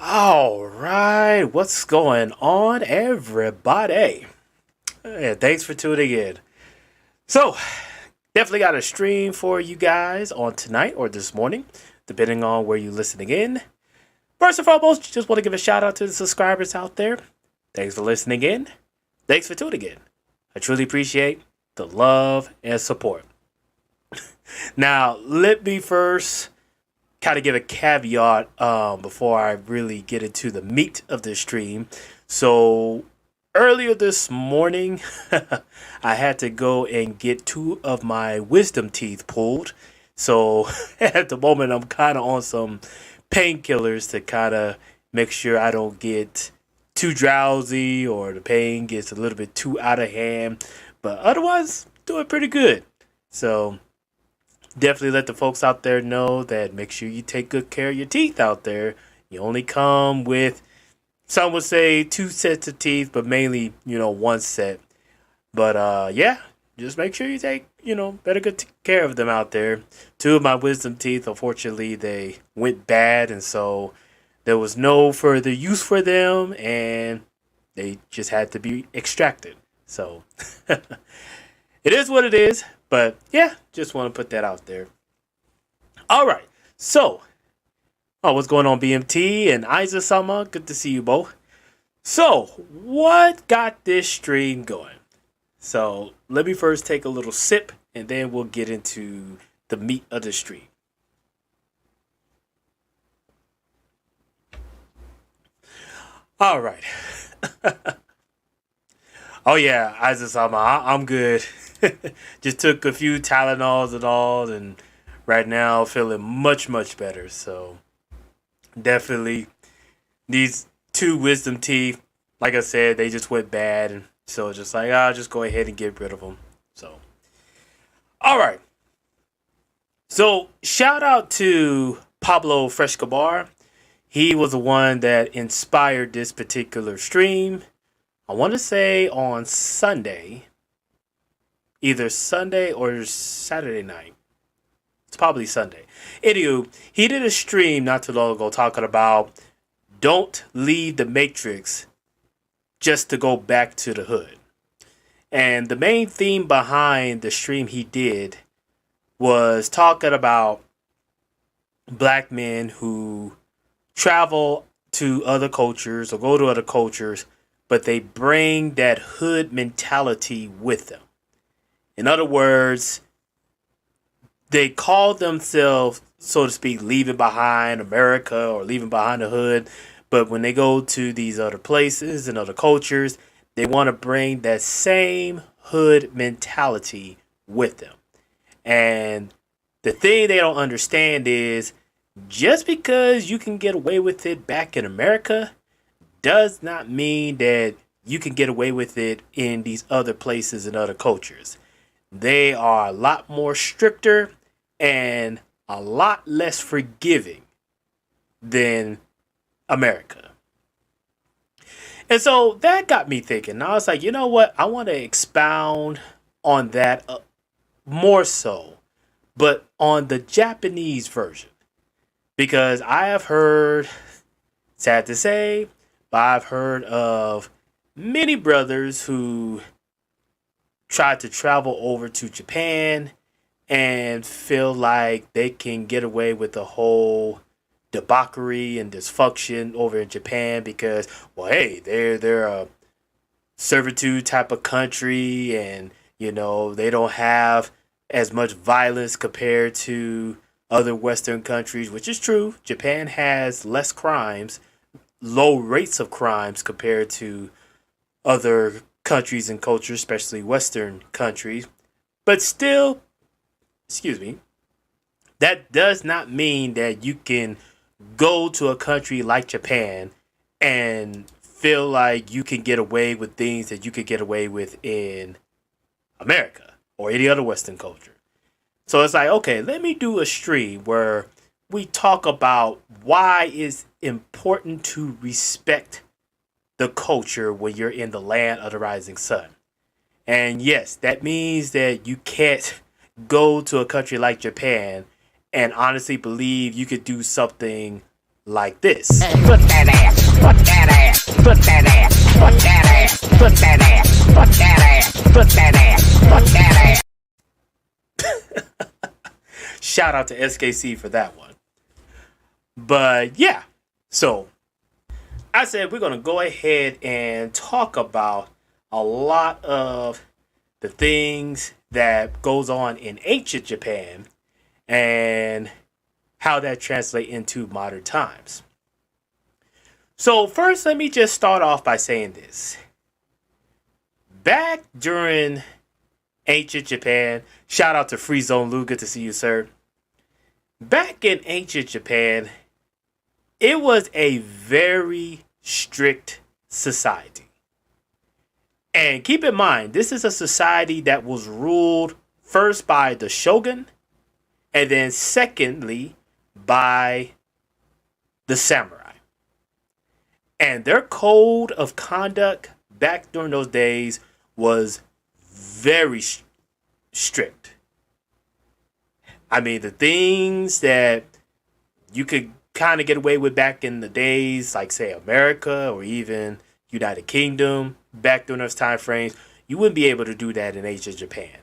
All right, what's going on, everybody? Thanks for tuning in. So, definitely got a stream for you guys on tonight or this morning, depending on where you're listening in. First and foremost, just want to give a shout out to the subscribers out there. Thanks for listening in. Thanks for tuning in. I truly appreciate the love and support. Now, let me first kind of give a caveat before I really get into the meat of the stream. So, earlier this morning, I had to go and get two of my wisdom teeth pulled. So at the moment, I'm kind of on some painkillers to kind of make sure I don't get too drowsy or the pain gets a little bit too out of hand. But otherwise, doing pretty good. So definitely let the folks out there know that make sure you take good care of your teeth out there. You only come with, some would say, two sets of teeth, but mainly, one set. But yeah, just make sure you take, better good care of them out there. Two of my wisdom teeth, unfortunately, they went bad, and so there was no further use for them, and they just had to be extracted. So it is what it is. But yeah, just want to put that out there. All right. So, what's going on, BMT and Isa Sama? Good to see you both. So, what got this stream going? So, let me first take a little sip and then we'll get into the meat of the stream. All right. Oh, yeah, Isa Sama, I'm good. Just took a few Tylenols and all, and right now feeling much, much better. So, definitely these two wisdom teeth, like I said, they just went bad, and so just like I'll just go ahead and get rid of them. So, all right. So shout out to Pablo Frescobar. He was the one that inspired this particular stream. I want to say on Sunday, either Sunday or Saturday night. It's probably Sunday. Anywho, he did a stream not too long ago talking about don't leave the Matrix just to go back to the hood. And the main theme behind the stream he did was talking about black men who travel to other cultures or go to other cultures, but they bring that hood mentality with them. In other words, they call themselves, so to speak, leaving behind America or leaving behind the hood. But when they go to these other places and other cultures, they want to bring that same hood mentality with them. And the thing they don't understand is just because you can get away with it back in America does not mean that you can get away with it in these other places and other cultures. They are a lot more stricter and a lot less forgiving than America. And so that got me thinking. I was like, you know what? I want to expound on that more so, but on the Japanese version. Because I have heard, sad to say, but I've heard of many brothers who tried to travel over to Japan and feel like they can get away with the whole debauchery and dysfunction over in Japan because, well, hey, they're a servitude type of country, and they don't have as much violence compared to other Western countries, which is true. Japan has less crimes, low rates of crimes compared to other countries and cultures, especially Western countries. But still, excuse me, that does not mean that you can go to a country like Japan and feel like you can get away with things that you could get away with in America or any other Western culture. So it's like, okay, let me do a stream where we talk about why it's important to respect the culture when you're in the land of the rising sun. And yes, that means that you can't go to a country like Japan and honestly believe you could do something like this. Put that ass, put that ass, put that ass, put that ass, put that ass, put that ass, put that ass, put that ass. Shout out to SKC for that one. But yeah, so I said we're going to go ahead and talk about a lot of the things that goes on in ancient Japan and how that translates into modern times. So first, let me just start off by saying this. Back during ancient Japan, shout out to Free Zone Lou, good to see you, sir. Back in ancient Japan, it was a very strict society. And keep in mind, this is a society that was ruled first by the shogun, and then secondly by the samurai. And their code of conduct back during those days was very strict. I mean, the things that you could kind of get away with back in the days, like say America or even United Kingdom, back during those time frames, you wouldn't be able to do that in ancient Japan.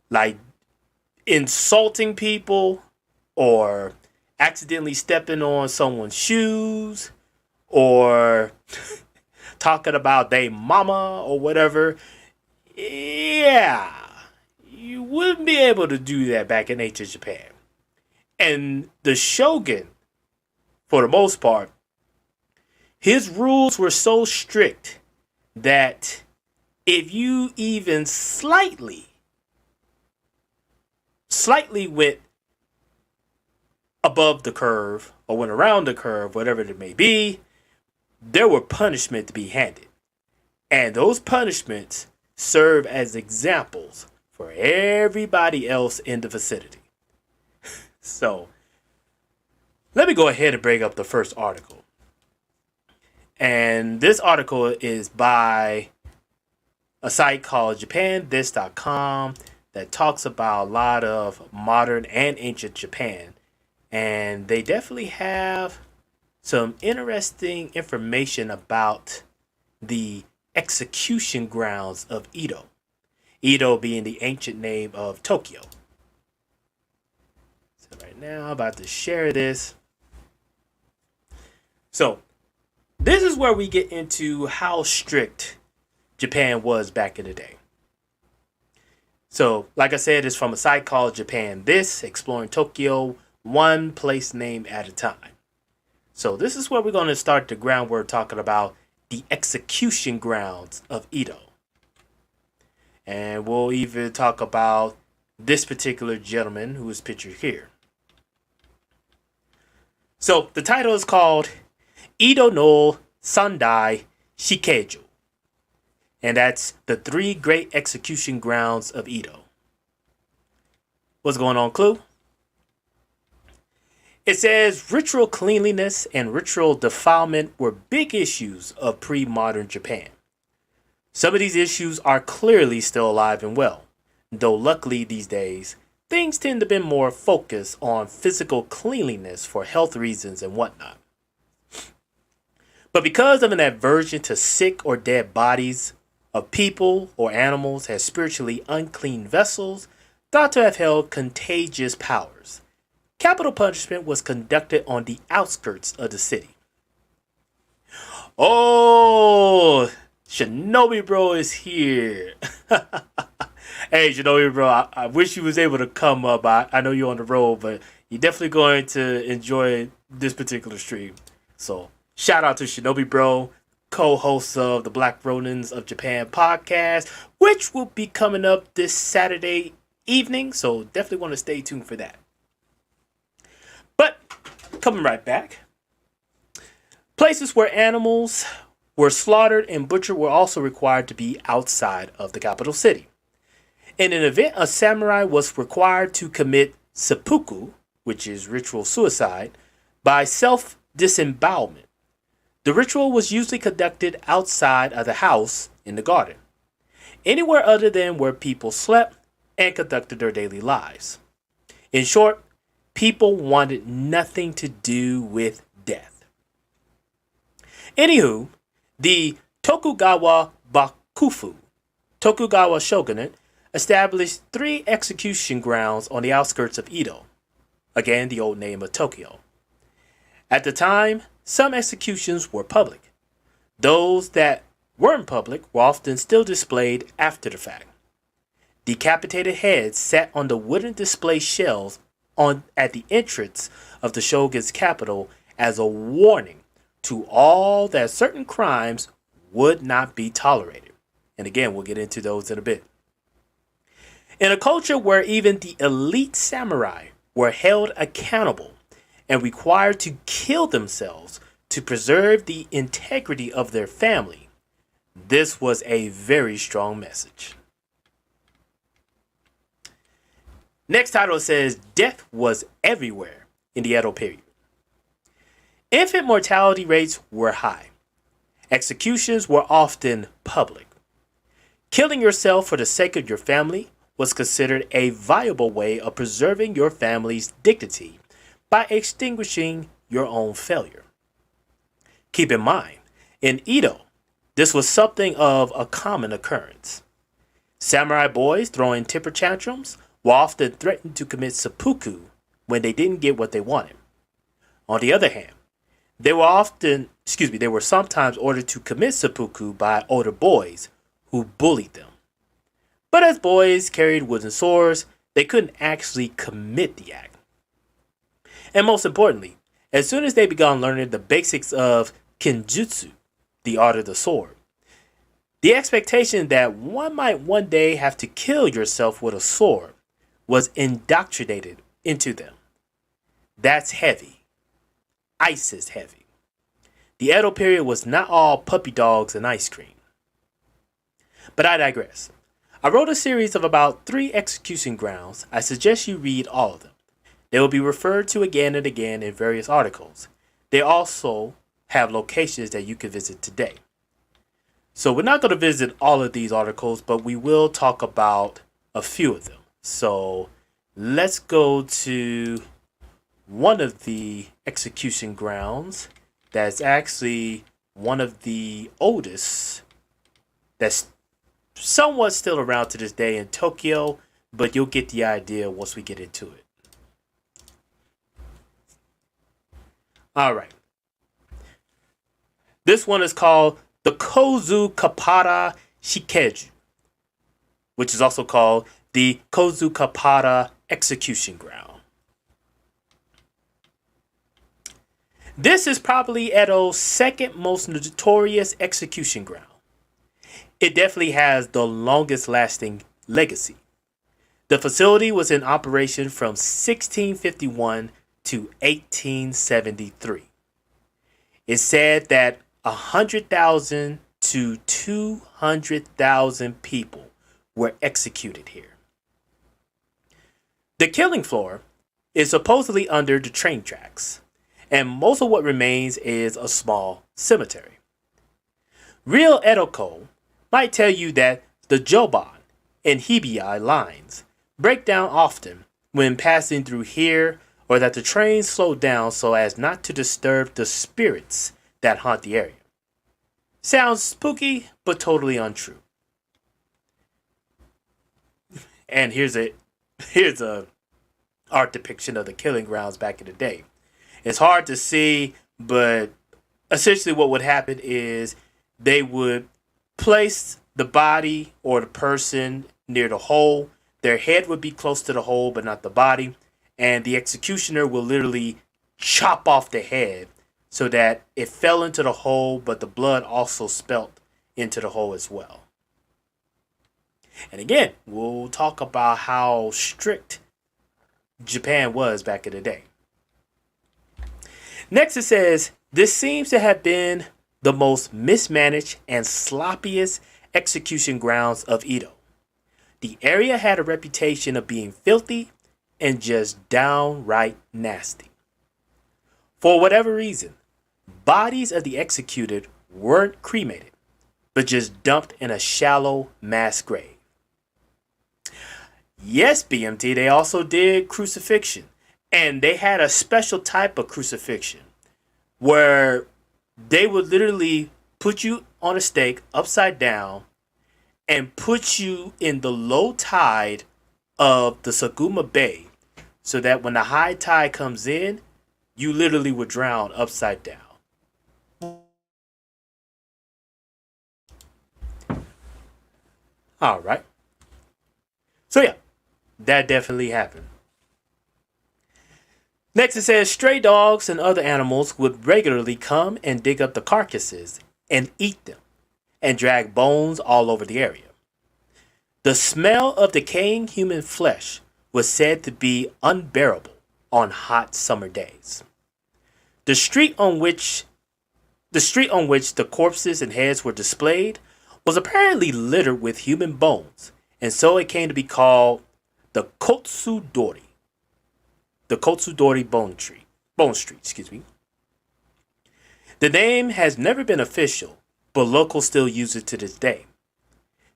Like insulting people or accidentally stepping on someone's shoes or talking about they mama or whatever. Yeah, you wouldn't be able to do that back in ancient Japan. And the shogun, for the most part, his rules were so strict that if you even slightly went above the curve or went around the curve, whatever it may be, there were punishment to be handed. And those punishments serve as examples for everybody else in the vicinity. So, let me go ahead and bring up the first article. And this article is by a site called JapanThis.com that talks about a lot of modern and ancient Japan. And they definitely have some interesting information about the execution grounds of Edo. Edo being the ancient name of Tokyo. So right now I'm about to share this. So this is where we get into how strict Japan was back in the day. So like I said, it's from a site called Japan This, exploring Tokyo one place name at a time. So this is where we're going to start the groundwork talking about the execution grounds of Edo. And we'll even talk about this particular gentleman who is pictured here. So the title is called Edo no Sandai Shikeiju. And that's the 3 great execution grounds of Edo. What's going on, Clue? It says ritual cleanliness and ritual defilement were big issues of pre-modern Japan. Some of these issues are clearly still alive and well, though luckily these days, things tend to be more focused on physical cleanliness for health reasons and whatnot. But because of an aversion to sick or dead bodies of people or animals as spiritually unclean vessels thought to have held contagious powers, capital punishment was conducted on the outskirts of the city. Oh, Shinobi Bro is here. Hey, Shinobi Bro, I wish you was able to come up. I know you're on the road, but you're definitely going to enjoy this particular stream. So, shout out to Shinobi Bro, co-host of the Black Ronins of Japan podcast, which will be coming up this Saturday evening. So, definitely want to stay tuned for that. But, coming right back, places where animals were slaughtered and butchered were also required to be outside of the capital city. In an event, a samurai was required to commit seppuku, which is ritual suicide, by self-disembowelment. The ritual was usually conducted outside of the house in the garden, anywhere other than where people slept and conducted their daily lives. In short, people wanted nothing to do with death. Anywho, the Tokugawa Bakufu, Tokugawa shogunate, established 3 execution grounds on the outskirts of Edo, again the old name of Tokyo. At the time, some executions were public. Those that weren't public were often still displayed after the fact. Decapitated heads sat on the wooden display shelves at the entrance of the shogun's capital as a warning to all that certain crimes would not be tolerated. And again, we'll get into those in a bit. In a culture where even the elite samurai were held accountable and required to kill themselves to preserve the integrity of their family, this was a very strong message. Next title says death was everywhere in the Edo period. Infant mortality rates were high. Executions were often public. Killing yourself for the sake of your family was considered a viable way of preserving your family's dignity by extinguishing your own failure. Keep in mind, in Edo, this was something of a common occurrence. Samurai boys throwing temper tantrums were often threatened to commit seppuku when they didn't get what they wanted. On the other hand, they were sometimes ordered to commit seppuku by older boys who bullied them. But as boys carried wooden swords, they couldn't actually commit the act. And most importantly, as soon as they began learning the basics of kenjutsu, the art of the sword, the expectation that one might one day have to kill yourself with a sword was indoctrinated into them. That's heavy. Ice is heavy. The Edo period was not all puppy dogs and ice cream. But I digress. I wrote a series of about 3 execution grounds. I suggest you read all of them. They will be referred to again and again in various articles. They also have locations that you can visit today. So we're not going to visit all of these articles, but we will talk about a few of them. So let's go to one of the execution grounds that's actually one of the oldest that's somewhat still around to this day in Tokyo, but you'll get the idea once we get into it. All right. This one is called the Kozukapara Shikeju, which is also called the Kozukapara Execution Ground. This is probably Edo's second most notorious execution ground. It definitely has the longest lasting legacy. The facility was in operation from 1651 to 1873. It's said that 100,000 to 200,000 people were executed here. The killing floor is supposedly under the train tracks, and most of what remains is a small cemetery. Real Edoko might tell you that the Joban and Hibiya lines break down often when passing through here, or that the trains slow down so as not to disturb the spirits that haunt the area. Sounds spooky, but totally untrue. And here's a art depiction of the killing grounds back in the day. It's hard to see, but essentially what would happen is they would place the body or the person near the hole. Their head would be close to the hole, but not the body. And the executioner will literally chop off the head so that it fell into the hole, but the blood also spelt into the hole as well. And again, we'll talk about how strict Japan was back in the day. Next it says, this seems to have been the most mismanaged and sloppiest execution grounds of Edo. The area had a reputation of being filthy and just downright nasty. For whatever reason, bodies of the executed weren't cremated, but just dumped in a shallow mass grave. Yes, BMT, they also did crucifixion, and they had a special type of crucifixion where they would literally put you on a stake upside down and put you in the low tide of the Saguma Bay so that when the high tide comes in, you literally would drown upside down. All right. So yeah, that definitely happened. Next it says stray dogs and other animals would regularly come and dig up the carcasses and eat them. and dragged bones all over the area. The smell of decaying human flesh was said to be unbearable on hot summer days. The street on which the corpses and heads were displayed was apparently littered with human bones, and so it came to be called the Kotsudori. The Kotsudori Bone Street, excuse me. The name has never been official, but locals still use it to this day.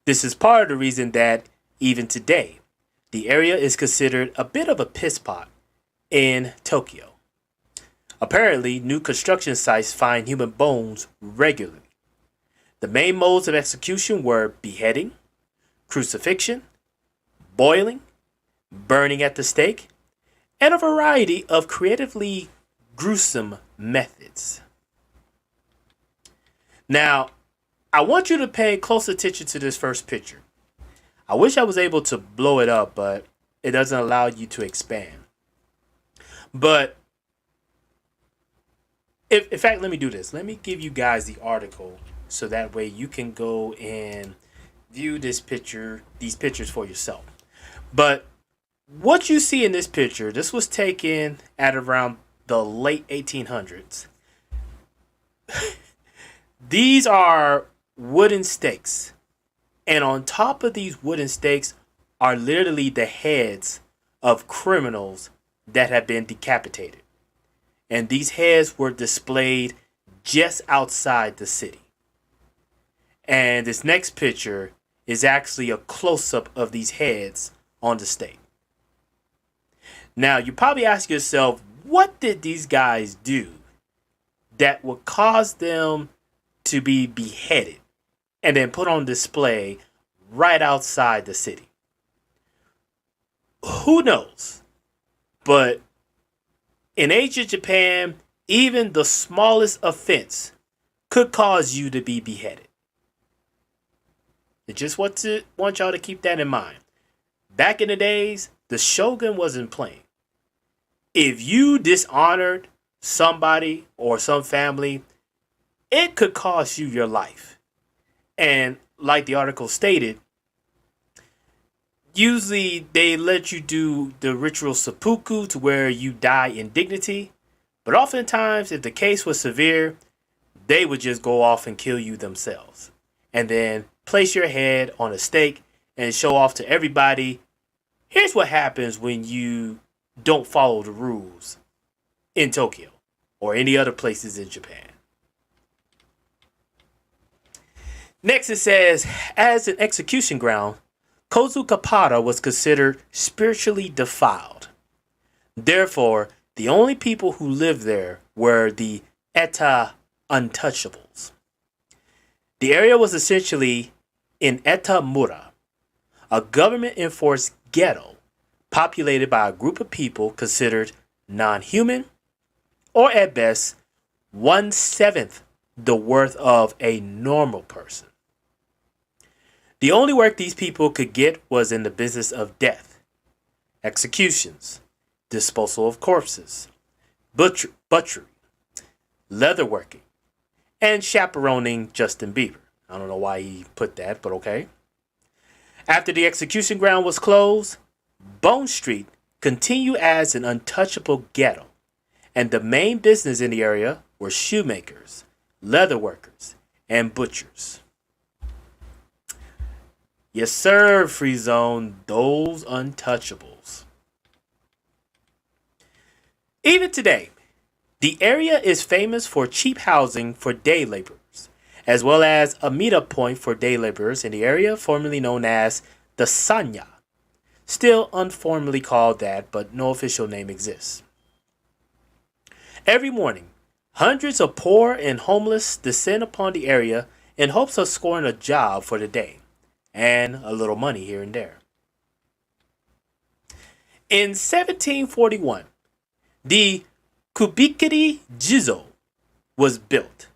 This is part of the reason that, even today, the area is considered a bit of a piss pot in Tokyo. Apparently, new construction sites find human bones regularly. The main modes of execution were beheading, crucifixion, boiling, burning at the stake, and a variety of creatively gruesome methods. Now, I want you to pay close attention to this first picture. I wish I was able to blow it up, but it doesn't allow you to expand. But, in fact, let me do this. Let me give you guys the article so that way you can go and view these pictures for yourself. But what you see in this picture, this was taken at around the late 1800s. These are wooden stakes. And on top of these wooden stakes are literally the heads of criminals that have been decapitated. And these heads were displayed just outside the city. And this next picture is actually a close-up of these heads on the stake. Now, you probably ask yourself, what did these guys do that would cause them to be beheaded and then put on display right outside the city? Who knows? But in ancient Japan, even the smallest offense could cause you to be beheaded. I just want y'all to keep that in mind. Back in the days, the shogun wasn't playing. If you dishonored somebody or some family, it could cost you your life. And like the article stated, usually they let you do the ritual seppuku to where you die in dignity. But oftentimes, if the case was severe, they would just go off and kill you themselves. And then place your head on a stake and show off to everybody, here's what happens when you don't follow the rules in Tokyo or any other places in Japan. Next it says, as an execution ground, Kozukapara was considered spiritually defiled. Therefore, the only people who lived there were the Eta untouchables. The area was essentially in Eta Mura, a government-enforced ghetto populated by a group of people considered non-human, or at best, 1/7 the worth of a normal person. The only work these people could get was in the business of death, executions, disposal of corpses, butchery, leatherworking, and chaperoning Justin Bieber. I don't know why he put that, but okay. After the execution ground was closed, Bone Street continued as an untouchable ghetto, and the main business in the area were shoemakers, leatherworkers, and butchers. Yes, sir, Free Zone, those untouchables. Even today, the area is famous for cheap housing for day laborers, as well as a meetup point for day laborers in the area formerly known as the Sanya. Still informally called that, but no official name exists. Every morning, hundreds of poor and homeless descend upon the area in hopes of scoring a job for the day, and a little money here and there. In 1741, the Kubikiri Jizo was built.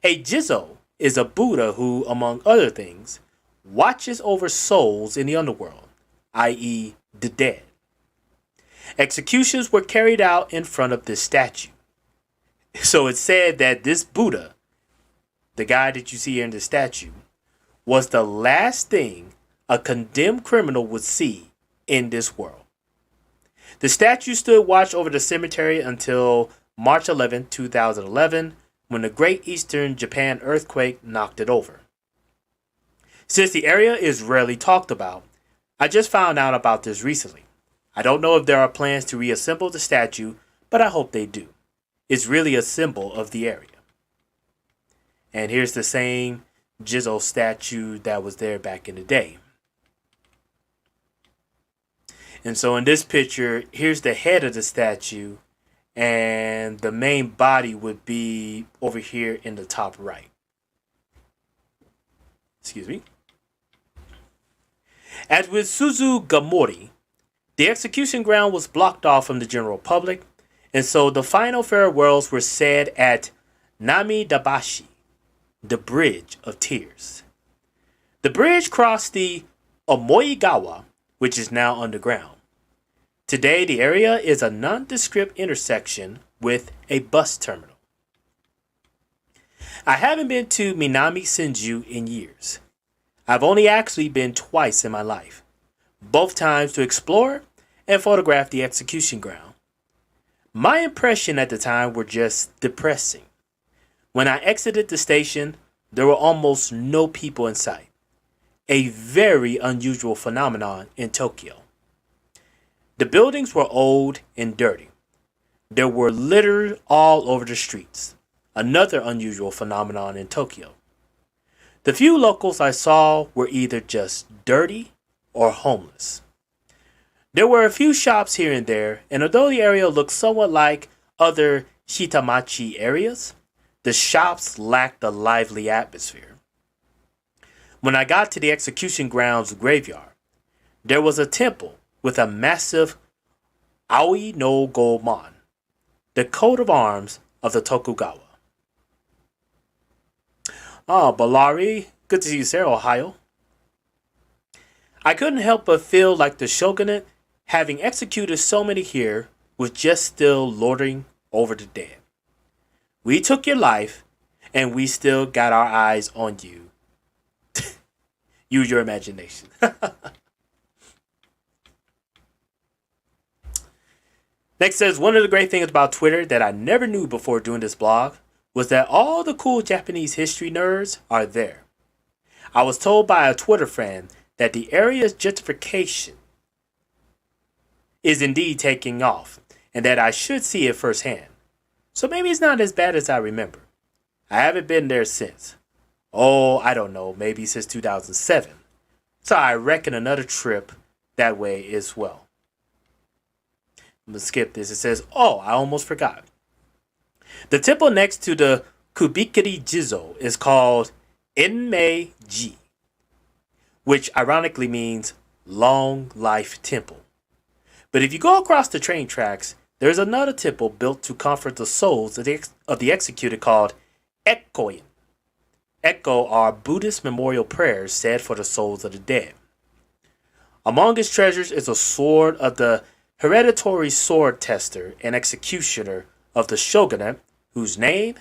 A Jizo is a Buddha who, among other things, watches over souls in the underworld, i.e., the dead. Executions were carried out in front of this statue. So it's said that this Buddha the guy that you see here in the statue, was the last thing a condemned criminal would see in this world. The statue stood watch over the cemetery until March 11, 2011, when the Great Eastern Japan earthquake knocked it over. Since the area is rarely talked about, I just found out about this recently. I don't know if there are plans to reassemble the statue, but I hope they do. It's really a symbol of the area. And here's the same Jizo statue that was there back in the day. And so in this picture, here's the head of the statue, and the main body would be over here in the top right. Excuse me. As with Suzugamori, the execution ground was blocked off from the general public, and so the final farewells were said at Namidabashi, the Bridge of Tears. The bridge crossed the Omoigawa, which is now underground. Today, the area is a nondescript intersection with a bus terminal. I haven't been to Minami Senju in years. I've only actually been twice in my life, both times to explore and photograph the execution ground. My impression at the time were just depressing. When I exited the station, there were almost no people in sight, a very unusual phenomenon in Tokyo. The buildings were old and dirty. There were litter all over the streets, another unusual phenomenon in Tokyo. The few locals I saw were either just dirty or homeless. There were a few shops here and there, and although the area looked somewhat like other Shitamachi areas, the shops lacked a lively atmosphere. When I got to the execution grounds graveyard, there was a temple with a massive Aoi no Gomon, the coat of arms of the Tokugawa. Ballari, good to see you, sir, Ohio. I couldn't help but feel like the shogunate, having executed so many here, was just still lording over the dead. We took your life, and we still got our eyes on you. Use your imagination. Next says, one of the great things about Twitter that I never knew before doing this blog was that all the cool Japanese history nerds are there. I was told by a Twitter friend that the area's gentrification is indeed taking off and that I should see it firsthand. So maybe it's not as bad as I remember. I haven't been there since. Oh, I don't know, maybe since 2007. So I reckon another trip that way as well. I'm going to skip this. It says, oh, I almost forgot. The temple next to the Kubikiri Jizo is called Enmei-ji, which ironically means Long Life Temple. But if you go across the train tracks, there's another temple built to comfort the souls of the executed called Ekkoin. Ekko are Buddhist memorial prayers said for the souls of the dead. Among its treasures is a sword of the hereditary sword tester and executioner of the shogunate, whose name?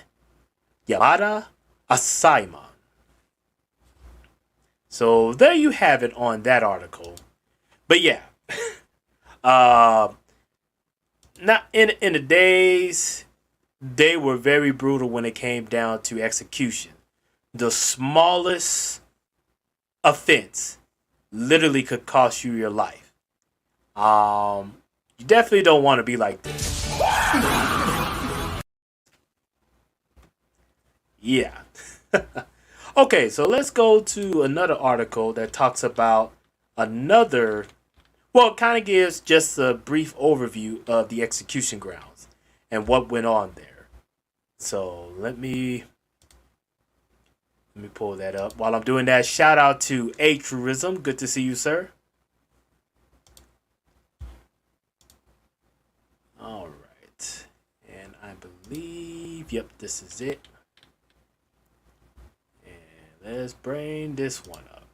Yamada Asaemon. So there you have it on that article. But yeah, not in the days, they were very brutal when it came down to execution. The smallest offense literally could cost you your life. You definitely don't want to be like this. Yeah. Okay, so let's go to another article that talks about another, well, it kind of gives just a brief overview of the execution grounds and what went on there. So let me pull that up. While I'm doing that, shout out to A Truism. Good to see you, sir. All right. And I believe, yep, this is it. And let's bring this one up.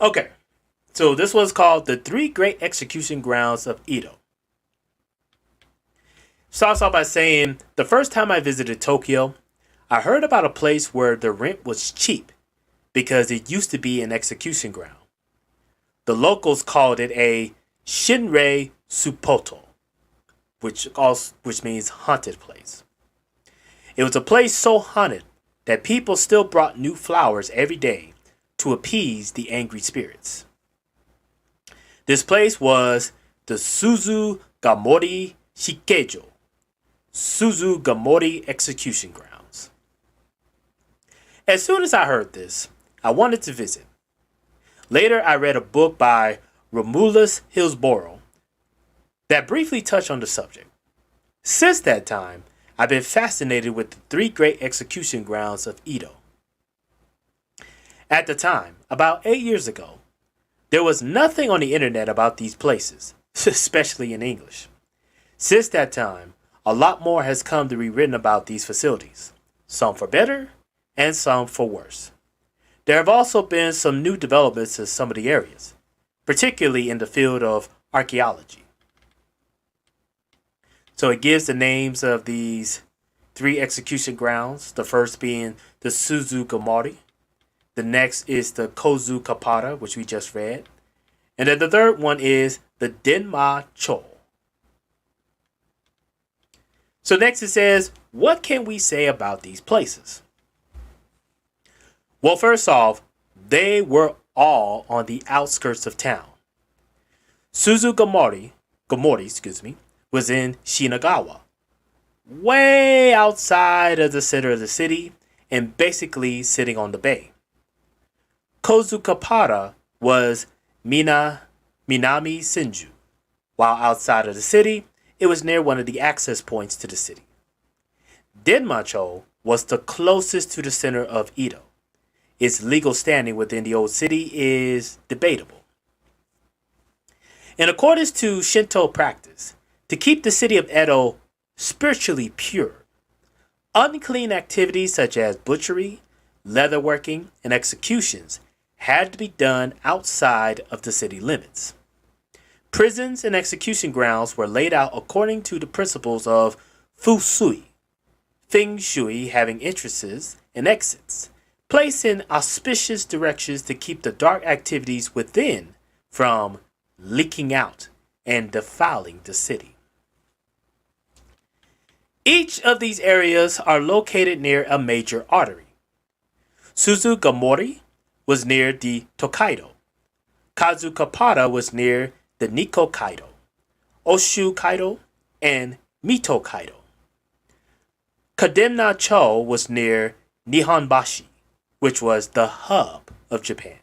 Okay. So this one's called The Three Great Execution Grounds of Edo. Starts off by saying, the first time I visited Tokyo, I heard about a place where the rent was cheap because it used to be an execution ground. The locals called it a Shinrei Supoto, which means haunted place. It was a place so haunted that people still brought new flowers every day to appease the angry spirits. This place was the Suzugamori Shikejo, Suzugamori execution grounds. As soon as I heard this, I wanted to visit. Later, I read a book by Romulus Hillsborough that briefly touched on the subject. Since that time, I've been fascinated with the three great execution grounds of Edo. At the time, about 8 years ago, there was nothing on the internet about these places, especially in English. Since that time, a lot more has come to be written about these facilities, some for better and some for worse. There have also been some new developments in some of the areas, particularly in the field of archaeology. So it gives the names of these three execution grounds, the first being the Suzugamori, the next is the Kozu Kapara, which we just read, and then the third one is the Denma Cho. So next it says, what can we say about these places? Well, first off, they were all on the outskirts of town. Suzugamori, was in Shinagawa, way outside of the center of the city and basically sitting on the bay. Kozukapara was Minami Senju, while outside of the city, it was near one of the access points to the city. Denmacho was the closest to the center of Edo. Its legal standing within the old city is debatable. In accordance to Shinto practice, to keep the city of Edo spiritually pure, unclean activities such as butchery, leatherworking, and executions had to be done outside of the city limits. Prisons and execution grounds were laid out according to the principles of Fusui, Feng Shui having entrances and exits, placed in auspicious directions to keep the dark activities within from leaking out and defiling the city. Each of these areas are located near a major artery. Suzugamori was near the Tokaido. Kazukapara was near the Nikko Kaido, Oshu Kaido, and Mito Kaido. Kademna Cho was near Nihonbashi, which was the hub of Japan.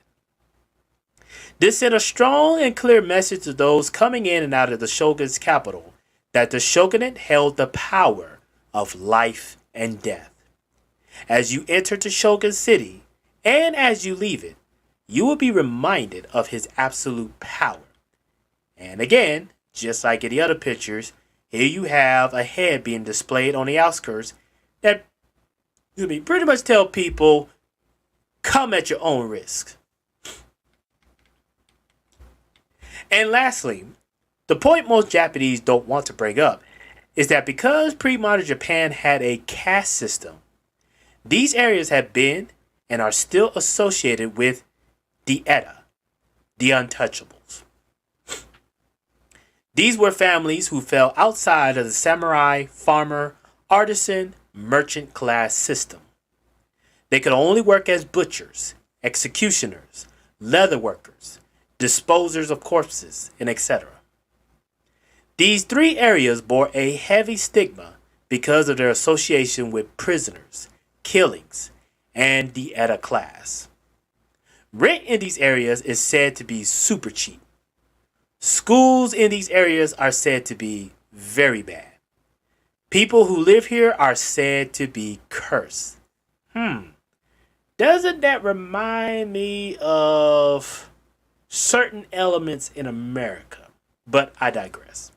This sent a strong and clear message to those coming in and out of the shogun's capital that the shogunate held the power of life and death. As you enter the shogun's city, and as you leave it, you will be reminded of his absolute power. And again, just like in the other pictures, here you have a head being displayed on the outskirts that pretty much tell people, come at your own risk. And lastly, the point most Japanese don't want to bring up is that because pre-modern Japan had a caste system, these areas have been and are still associated with the Eta, the untouchables. These were families who fell outside of the samurai, farmer, artisan, merchant class system. They could only work as butchers, executioners, leather workers, disposers of corpses, and etc. These three areas bore a heavy stigma because of their association with prisoners, killings, and the Eta class. Rent in these areas is said to be super cheap. Schools in these areas are said to be very bad. People who live here are said to be cursed. Doesn't that remind me of certain elements in America? But I digress.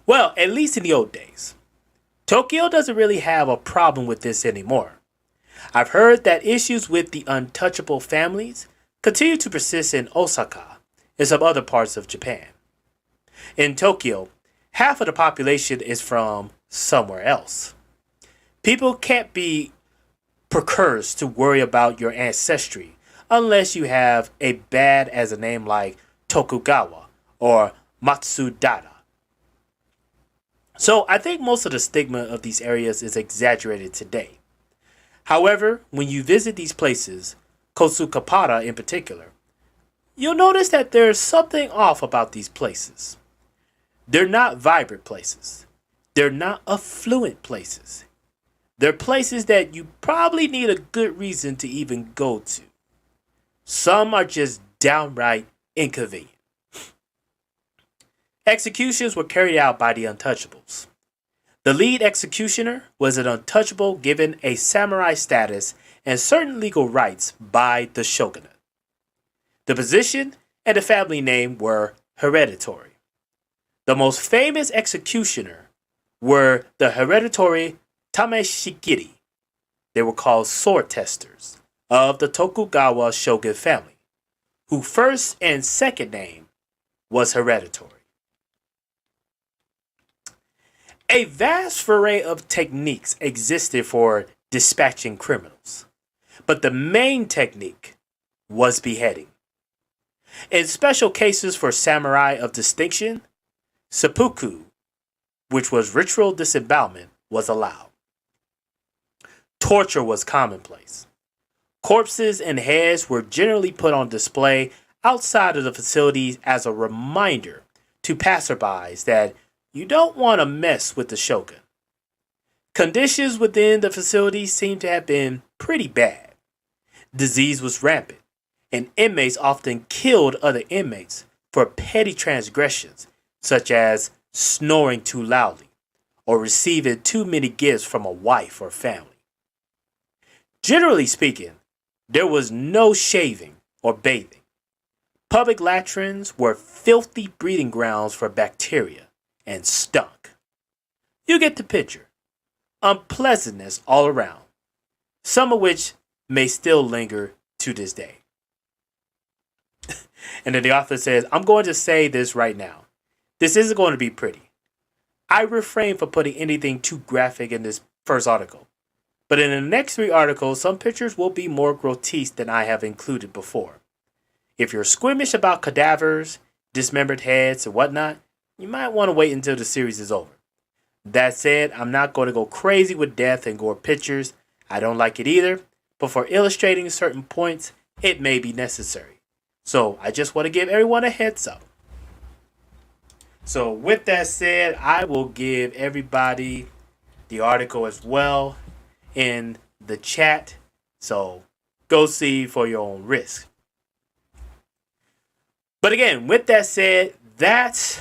Well, at least in the old days, Tokyo doesn't really have a problem with this anymore. I've heard that issues with the untouchable families continue to persist in Osaka and some other parts of Japan. In Tokyo, half of the population is from somewhere else. People can't be precursed to worry about your ancestry unless you have a bad as a name like Tokugawa or Matsudara. So I think most of the stigma of these areas is exaggerated today. However, when you visit these places, Kotsukapara in particular, you'll notice that there's something off about these places. They're not vibrant places. They're not affluent places. They're places that you probably need a good reason to even go to. Some are just downright inconvenient. Executions were carried out by the untouchables. The lead executioner was an untouchable given a samurai status and certain legal rights by the shogunate. The position and the family name were hereditary. The most famous executioner were the hereditary Tameshigiri. They were called sword testers of the Tokugawa shogun family, whose first and second name was hereditary. A vast array of techniques existed for dispatching criminals, but the main technique was beheading. In special cases for samurai of distinction, seppuku, which was ritual disembowelment, was allowed. Torture was commonplace. Corpses and heads were generally put on display outside of the facilities as a reminder to passerbys that you don't want to mess with the shogun. Conditions within the facility seemed to have been pretty bad. Disease was rampant, and inmates often killed other inmates for petty transgressions such as snoring too loudly or receiving too many gifts from a wife or family. Generally speaking, there was no shaving or bathing. Public latrines were filthy breeding grounds for bacteria and stunk. You get the picture. Unpleasantness all around, some of which may still linger to this day. And then the author says, I'm going to say this right now. This isn't going to be pretty. I refrain from putting anything too graphic in this first article. But in the next 3 articles, some pictures will be more grotesque than I have included before. If you're squeamish about cadavers, dismembered heads, and whatnot, you might want to wait until the series is over. That said, I'm not going to go crazy with death and gore pictures. I don't like it either, but for illustrating certain points, it may be necessary. So I just want to give everyone a heads up. So with that said, I will give everybody the article as well in the chat. So go see for your own risk. But again, with that said, that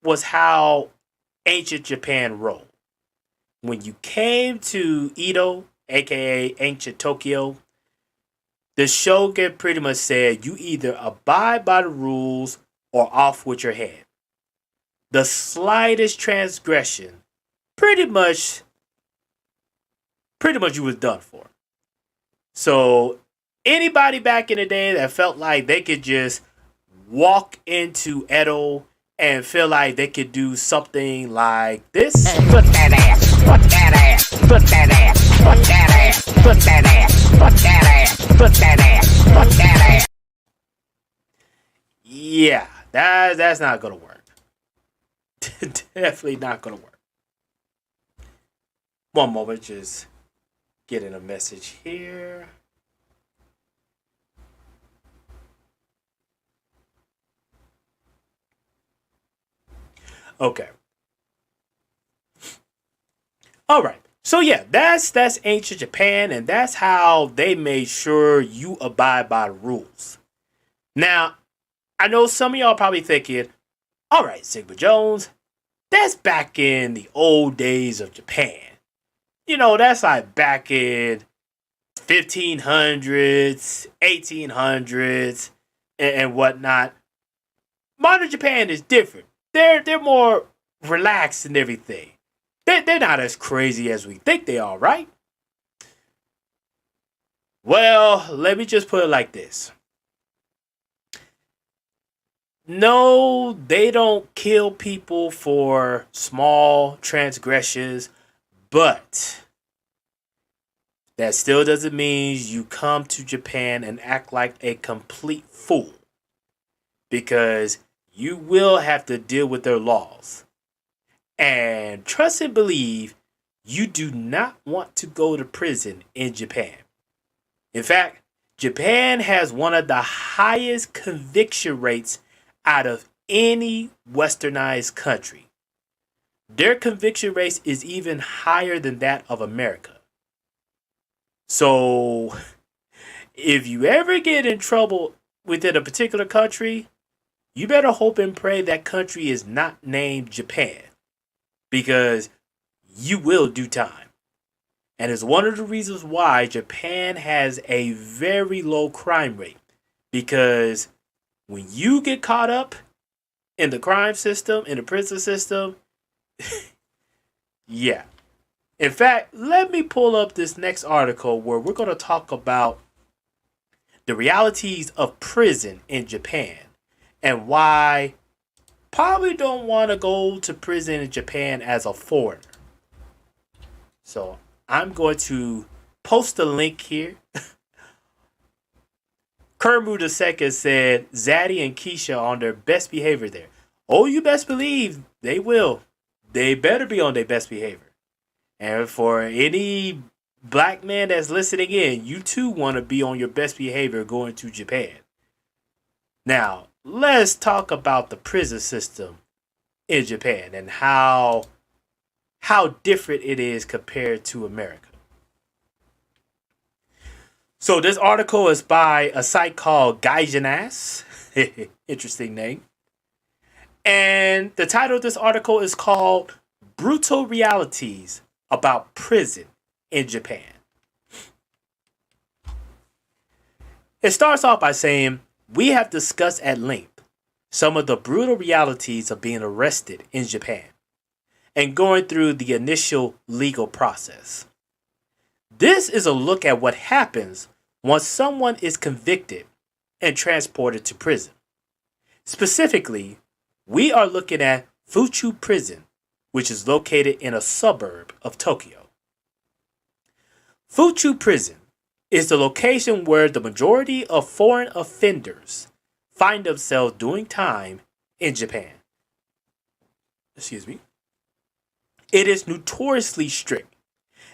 was how ancient Japan rolled. When you came to Edo, aka ancient Tokyo, the shogun pretty much said you either abide by the rules or off with your head. The slightest transgression, pretty much you was done for. So anybody back in the day that felt like they could just walk into Edo and feel like they could do something like this. Put that ass, put that ass, put that ass, put that ass, put that ass, put that ass, put that ass, put that ass. Yeah, that's not gonna work. Definitely not gonna work. One moment, just getting a message here. Okay. All right. So yeah, that's ancient Japan, and that's how they made sure you abide by the rules. Now, I know some of y'all probably thinking, all right, Sigma Jones, that's back in the old days of Japan. You know, that's like back in 1500s, 1800s, and whatnot. Modern Japan is different. They're more relaxed and everything. They're not as crazy as we think they are, right? Well, let me just put it like this. No, they don't kill people for small transgressions, but that still doesn't mean you come to Japan and act like a complete fool because you will have to deal with their laws. And trust and believe you do not want to go to prison in Japan. In fact, Japan has one of the highest conviction rates out of any westernized country. Their conviction rate is even higher than that of America. So, if you ever get in trouble within a particular country, you better hope and pray that country is not named Japan because you will do time. And it's one of the reasons why Japan has a very low crime rate because when you get caught up in the crime system, in the prison system, yeah. In fact, let me pull up this next article where we're going to talk about the realities of prison in Japan and why probably don't want to go to prison in Japan as a foreigner. So I'm going to post a link here. Kermit II said Zaddy and Keisha on their best behavior there. Oh, you best believe they will. They better be on their best behavior. And for any black man that's listening in, you too want to be on your best behavior going to Japan. Now, let's talk about the prison system in Japan and how different it is compared to America. So this article is by a site called Gaijin Interesting name. And the title of this article is called Brutal Realities About Prison in Japan. It starts off by saying, we have discussed at length some of the brutal realities of being arrested in Japan and going through the initial legal process. This is a look at what happens once someone is convicted and transported to prison. Specifically, we are looking at Fuchu Prison, which is located in a suburb of Tokyo. Fuchu Prison is the location where the majority of foreign offenders find themselves doing time in Japan. Excuse me. It is notoriously strict,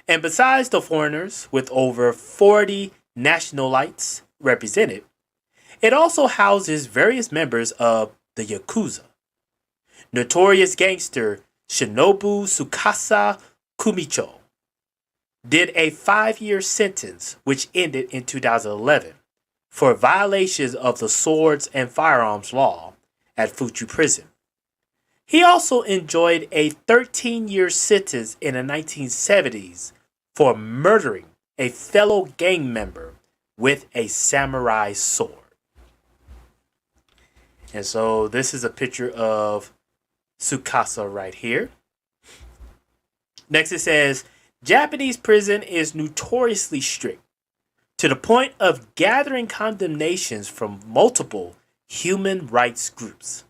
and besides the foreigners with over 40 nationalites represented, it also houses various members of the Yakuza. Notorious gangster Shinobu Tsukasa Kumicho did a 5-year sentence which ended in 2011 for violations of the swords and firearms law at Fuchu Prison. He also enjoyed a 13-year sentence in the 1970s for murdering a fellow gang member with a samurai sword. And so this is a picture of Tsukasa right here. Next it says, Japanese prison is notoriously strict to the point of gathering condemnations from multiple human rights groups.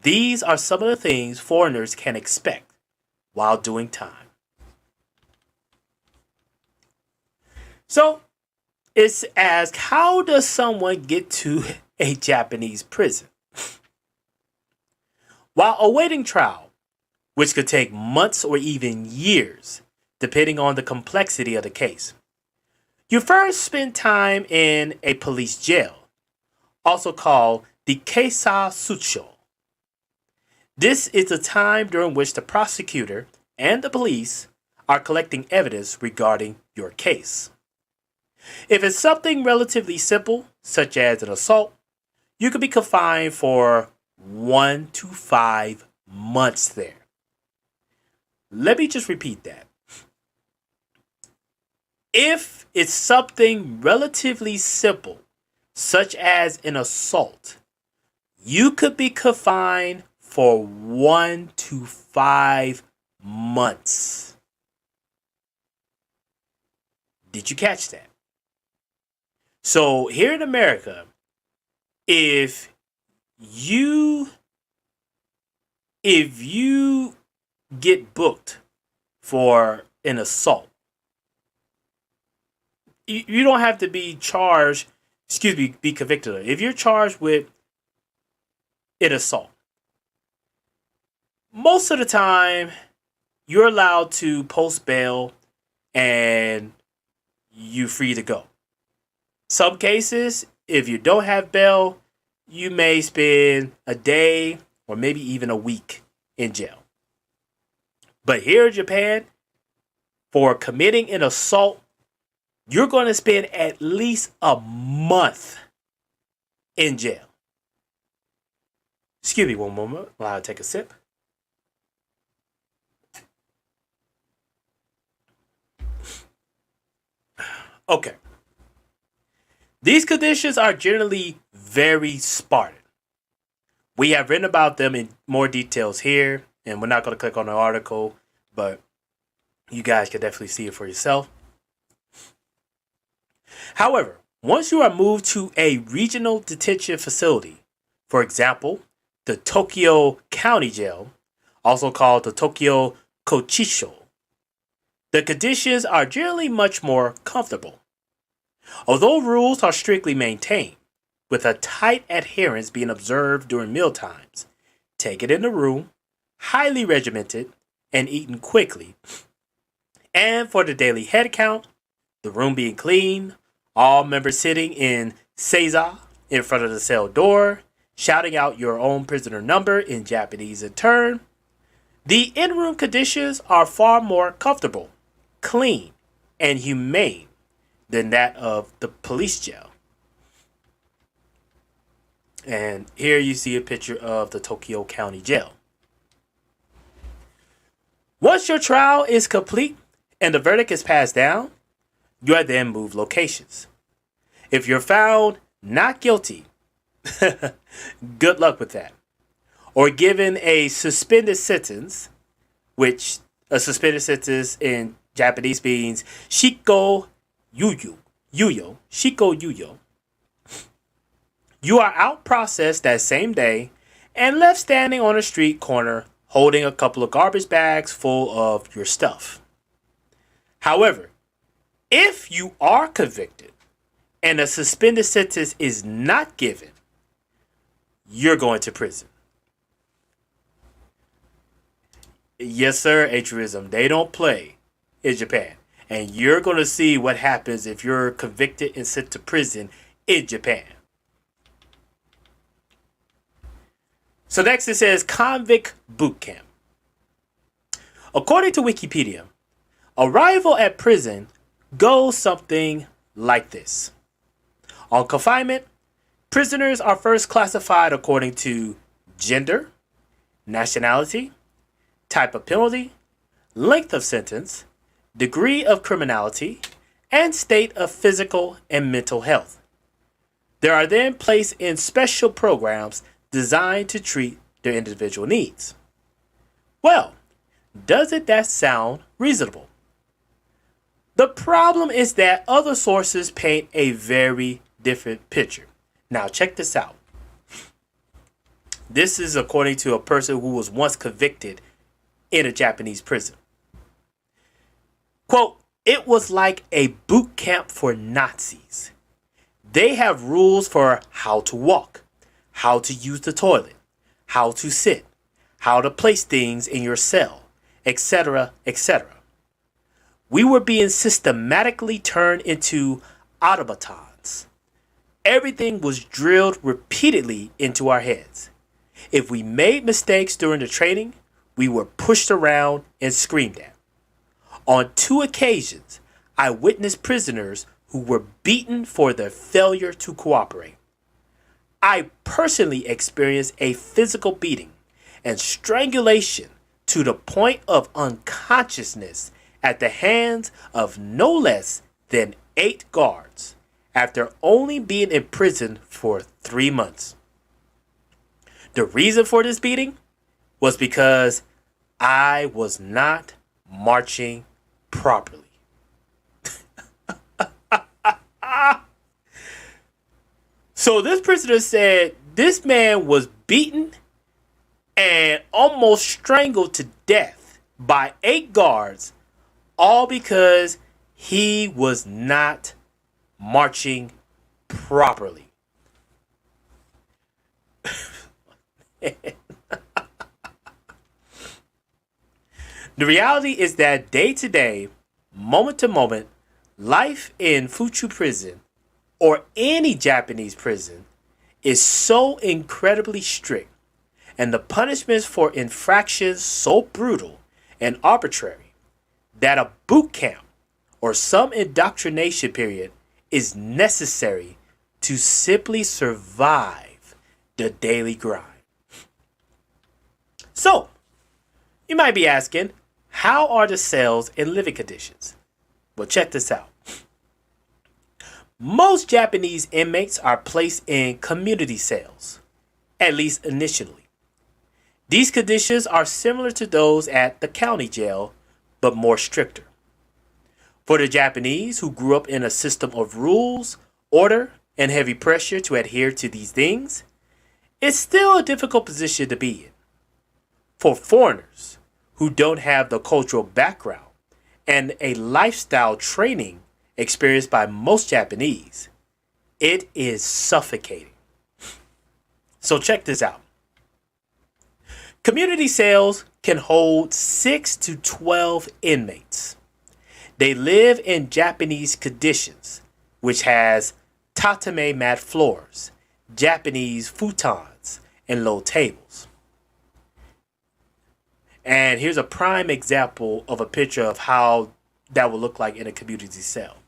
These are some of the things foreigners can expect while doing time. So, it's asked, how does someone get to a Japanese prison? While awaiting trial, which could take months or even years, depending on the complexity of the case, you first spend time in a police jail, also called the Keisa Sucho. This is the time during which the prosecutor and the police are collecting evidence regarding your case. If it's something relatively simple, such as an assault, you could be confined for 1 to 5 months there. Let me just repeat that. If it's something relatively simple, such as an assault, you could be confined for 1 to 5 months. Did you catch that? So here in America, if you if you get booked for an assault, you don't have to be charged, excuse me, be convicted. If you're charged with an assault, most of the time you're allowed to post bail and you free to go. Some cases, if you don't have bail, you may spend a day or maybe even a week in jail. But here in Japan, for committing an assault, you're going to spend at least a month in jail. Excuse me one moment while I take a sip. Okay. These conditions are generally very Spartan. We have written about them in more details here, and we're not going to click on the article, but you guys can definitely see it for yourself. However, once you are moved to a regional detention facility, for example, the Tokyo County Jail, also called the Tokyo Kochisho, the conditions are generally much more comfortable. Although rules are strictly maintained, with a tight adherence being observed during meal times, taken in the room, highly regimented, and eaten quickly. And for the daily head count, the room being clean, all members sitting in seiza in front of the cell door, shouting out your own prisoner number in Japanese in turn. The in-room conditions are far more comfortable, clean, and humane than that of the police jail. And here you see a picture of the Tokyo County Jail. Once your trial is complete and the verdict is passed down, you are then moved locations. If you're found not guilty, good luck with that. Or given a suspended sentence, which a suspended sentence in Japanese means shiko yuyo. You are out processed that same day and left standing on a street corner holding a couple of garbage bags full of your stuff. However, if you are convicted and a suspended sentence is not given, you're going to prison. Yes, sir, altruism. They don't play in Japan. And you're going to see what happens if you're convicted and sent to prison in Japan. So next it says convict boot camp. According to Wikipedia, arrival at prison goes something like this. On confinement, prisoners are first classified according to gender, nationality, type of penalty, length of sentence, degree of criminality, and state of physical and mental health. They are then placed in special programs designed to treat their individual needs. Well, doesn't that sound reasonable? The problem is that other sources paint a very different picture. Now, check this out. This is according to a person who was once convicted in a Japanese prison. Quote, it was like a boot camp for Nazis. They have rules for how to walk, how to use the toilet, how to sit, how to place things in your cell, etc., etc. We were being systematically turned into automatons. Everything was drilled repeatedly into our heads. If we made mistakes during the training, we were pushed around and screamed at. On 2 occasions, I witnessed prisoners who were beaten for their failure to cooperate. I personally experienced a physical beating and strangulation to the point of unconsciousness at the hands of no less than 8 guards after only being in prison for 3 months. The reason for this beating was because I was not marching properly. So this prisoner said This man was beaten and almost strangled to death by 8 guards, all because he was not marching properly. The reality is that day to day, moment to moment, life in Fuchu prison or any Japanese prison is so incredibly strict, and the punishments for infractions so brutal and arbitrary that a boot camp or some indoctrination period is necessary to simply survive the daily grind. So, you might be asking, how are the cells and living conditions? Well, check this out. Most Japanese inmates are placed in community cells, at least initially. These conditions are similar to those at the county jail, but more stricter. For the Japanese who grew up in a system of rules, order, and heavy pressure to adhere to these things, it's still a difficult position to be in. For foreigners who don't have the cultural background and a lifestyle training experienced by most Japanese, it is suffocating. So check this out. Community cells can hold 6 to 12 inmates. They live in Japanese conditions, which has tatame mat floors, Japanese futons, and low tables. And here's a prime example of a picture of how that would look like in a community cell.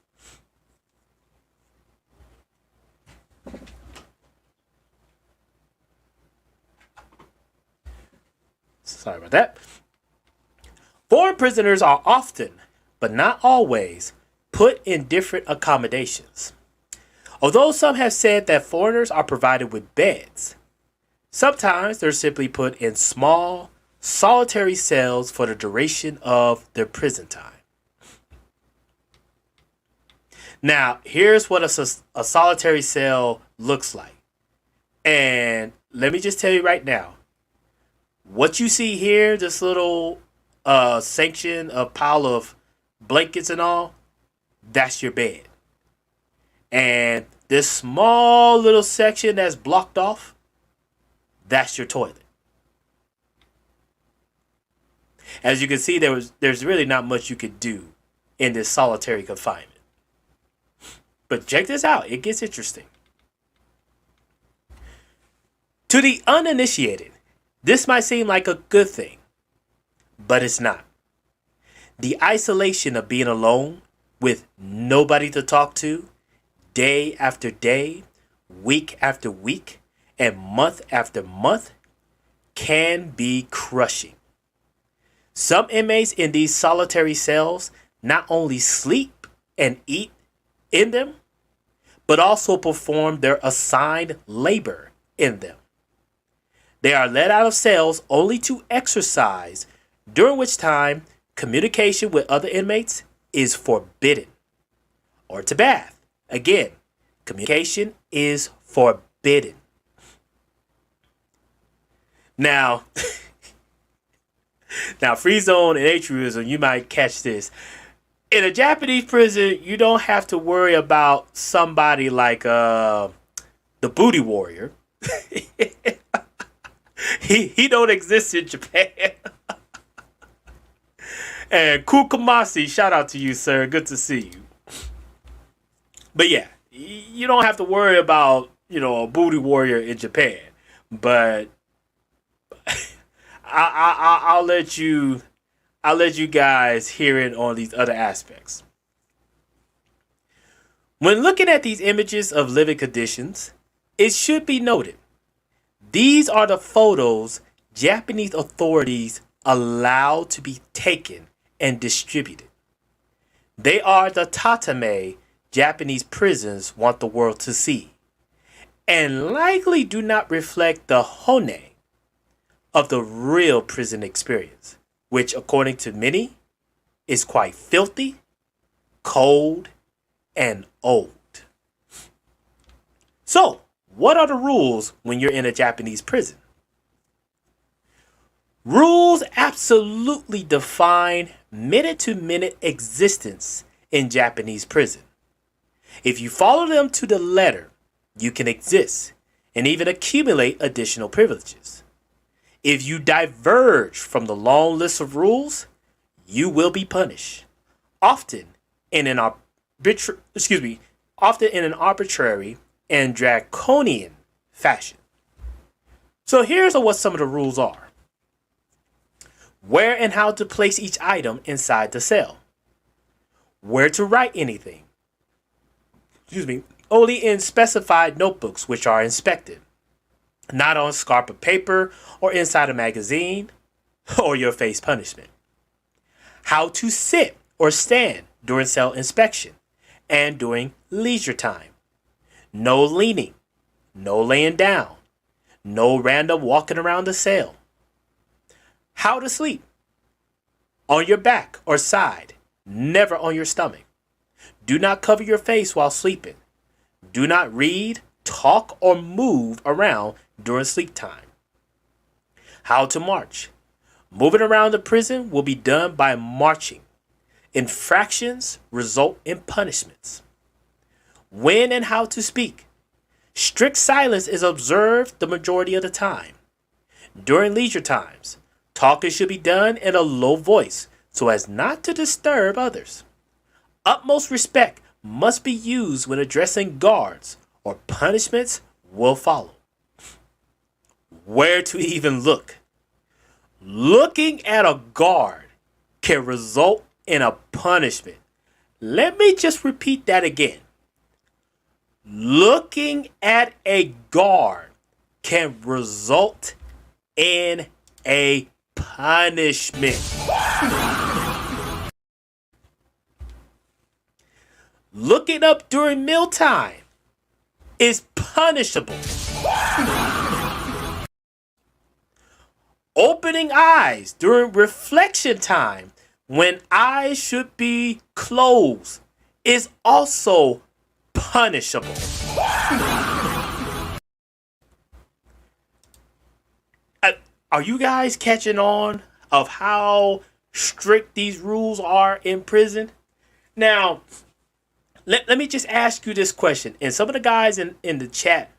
Sorry about that. Foreign prisoners are often, but not always, put in different accommodations. Although some have said that foreigners are provided with beds, sometimes they're simply put in small, solitary cells for the duration of their prison time. Now, here's what a solitary cell looks like. And let me just tell you right now, what you see here, this little section, a pile of blankets and all, that's your bed. And this small little section that's blocked off, that's your toilet. As you can see, there's really not much you could do in this solitary confinement. But check this out, it gets interesting. To the uninitiated, this might seem like a good thing, but it's not. The isolation of being alone with nobody to talk to, day after day, week after week, and month after month, can be crushing. Some inmates in these solitary cells not only sleep and eat in them, but also perform their assigned labor in them. They are let out of cells only to exercise, during which time communication with other inmates is forbidden. Or to bath. Again, communication is forbidden. Now, Free Zone and Atriism, you might catch this. In a Japanese prison, you don't have to worry about somebody like the Booty Warrior. He don't exist in Japan. And Kukamasi, shout out to you, sir. Good to see you. But yeah, you don't have to worry about, a Booty Warrior in Japan. But I'll let you guys hear it on these other aspects. When looking at these images of living conditions, it should be noted, these are the photos Japanese authorities allow to be taken and distributed. They are the tatame Japanese prisons want the world to see, and likely do not reflect the hone of the real prison experience, which, according to many, is quite filthy, cold, and old. So, What are the rules when you're in a Japanese prison? Rules absolutely define minute to minute existence in Japanese prison. If you follow them to the letter, you can exist and even accumulate additional privileges. If you diverge from the long list of rules, you will be punished, often in an often in an arbitrary and draconian fashion. So here's what some of the rules are. Where and how to place each item inside the cell. Where to write anything. Only in specified notebooks which are inspected. Not on scrap of paper or inside a magazine or your face punishment. How to sit or stand during cell inspection and during leisure time. No leaning, no laying down, no random walking around the cell. How to sleep. On your back or side, never on your stomach. Do not cover your face while sleeping. Do not read, talk, or move around during sleep time. How to march. Moving around the prison will be done by marching. Infractions result in punishments. When and how to speak. Strict silence is observed the majority of the time. During leisure times, talking should be done in a low voice so as not to disturb others. Utmost respect must be used when addressing guards or punishments will follow. Where to even look. Looking at a guard can result in a punishment. Let me just repeat that again. Looking at a guard can result in a punishment. Looking up during mealtime is punishable. Opening eyes during reflection time when eyes should be closed is also punishable. Are you guys catching on of how strict these rules are in prison? Now, let me just ask you this question. And some of the guys in the chat,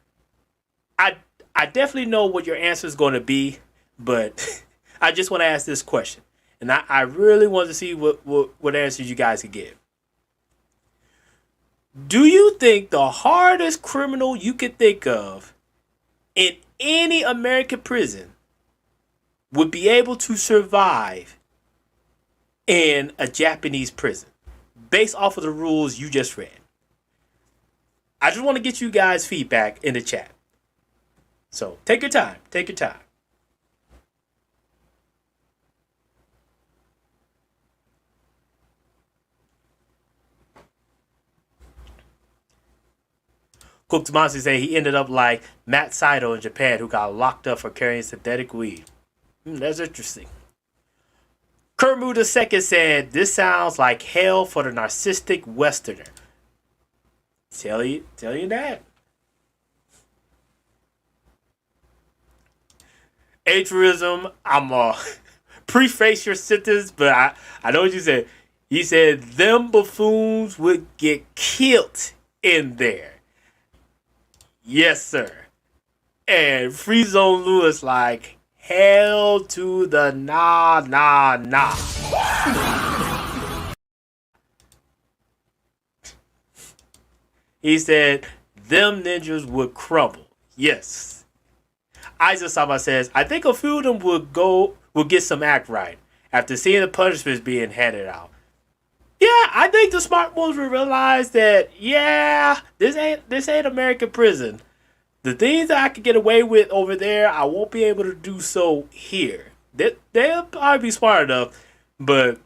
I definitely know what your answer is going to be, but I just want to ask this question. And I really want to see what answers you guys could give. Do you think the hardest criminal you could think of in any American prison would be able to survive in a Japanese prison based off of the rules you just read? I just want to get you guys feedback in the chat. So take your time. Take your time. Cook Tomasi say he ended up like Matt Saito in Japan, who got locked up for carrying synthetic weed. That's interesting. Kermud II said, this sounds like hell for the narcissistic Westerner. Tell you that. Altruism, I'm preface your sentence, but I know what you said. He said, them buffoons would get killed in there. Yes, sir. And Free Zone Lewis like, hell to the nah. He said, them ninjas would crumble. Yes. Isaac Sama says, I think a few of them will get some act right after seeing the punishments being handed out. Yeah, I think the smart ones will realize that, yeah, this ain't American prison. The things that I could get away with over there, I won't be able to do so here. They'll probably be smart enough, but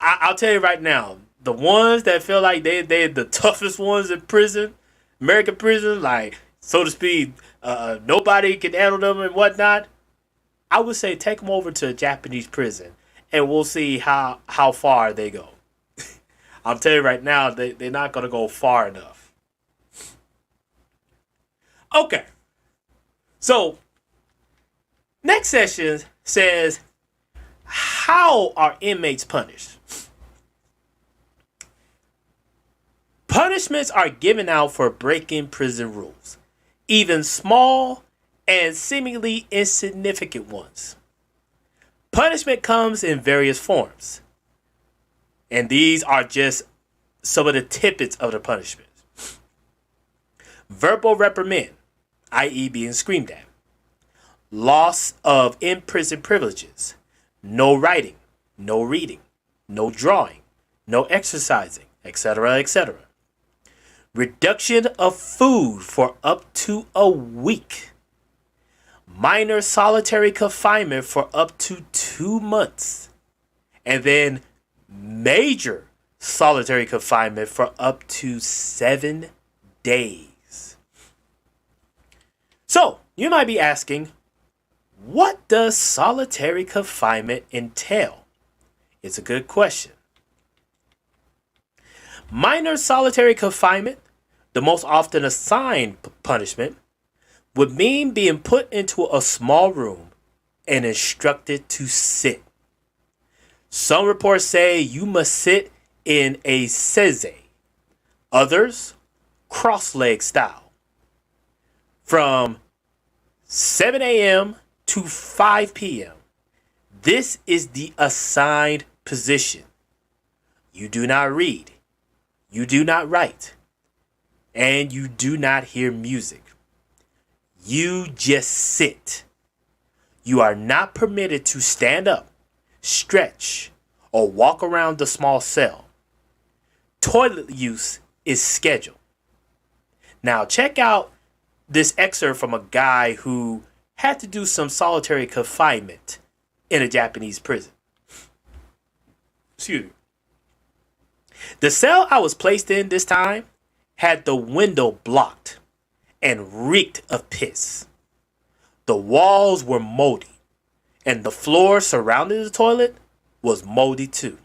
I'll tell you right now, the ones that feel like they're the toughest ones in prison, American prison, like, so to speak, nobody can handle them and whatnot, I would say take them over to a Japanese prison, and we'll see how far they go. I'm telling you right now, they're not going to go far enough. Okay. So, next session says, how are inmates punished? Punishments are given out for breaking prison rules, even small and seemingly insignificant ones. Punishment comes in various forms, and these are just some of the tidbits of the punishment. Verbal reprimand, i.e., being screamed at. Loss of in-prison privileges. No writing, no reading, no drawing, no exercising, etc., etc. Reduction of food for up to a week. Minor solitary confinement for up to 2 months. And then major solitary confinement for up to 7 days. So, you might be asking, what does solitary confinement entail? It's a good question. Minor solitary confinement, the most often assigned punishment, would mean being put into a small room and instructed to sit. Some reports say you must sit in a seize, others cross-leg style. From 7 a.m. to 5 p.m. This is the assigned position. You do not read, you do not write, and you do not hear music. You just sit. You are not permitted to stand up, stretch, or walk around the small cell. Toilet use is scheduled. Now check out this excerpt from a guy who had to do some solitary confinement in a Japanese prison. Excuse me. The cell I was placed in this time had the window blocked and reeked of piss. The walls were moldy, and the floor surrounding the toilet was moldy too.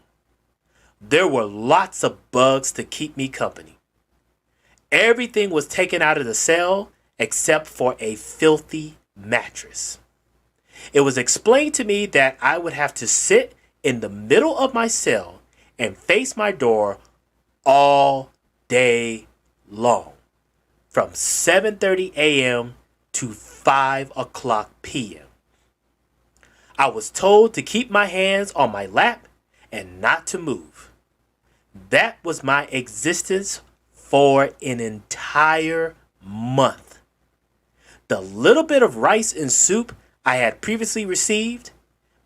There were lots of bugs to keep me company. Everything was taken out of the cell except for a filthy mattress. It was explained to me that I would have to sit in the middle of my cell and face my door all day long, from 7:30 a.m. to 5 o'clock p.m. I was told to keep my hands on my lap and not to move. That was my existence for an entire month. The little bit of rice and soup I had previously received,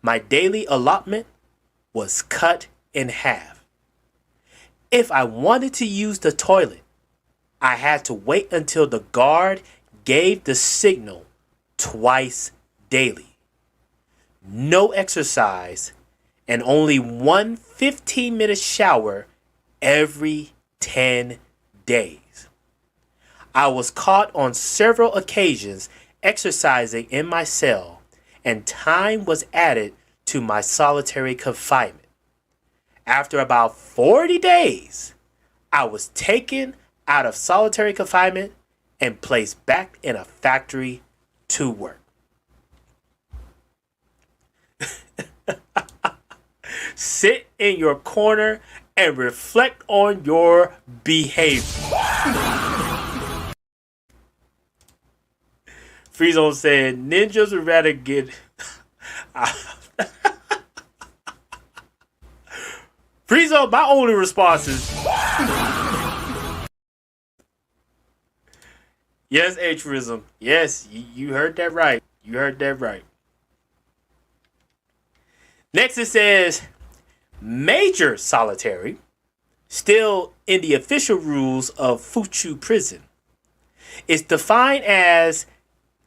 my daily allotment, was cut in half. If I wanted to use the toilet, I had to wait until the guard gave the signal twice daily. No exercise and only one 15-minute shower every 10 days. I was caught on several occasions exercising in my cell, and time was added to my solitary confinement. After about 40 days, I was taken out of solitary confinement and placed back in a factory to work. Sit in your corner and reflect on your behavior. Freezone said ninjas would rather get Freezone, my only response is yes, Atrism. Yes, you heard that right. You heard that right. Next it says major solitary, still in the official rules of Fuchu prison, is defined as,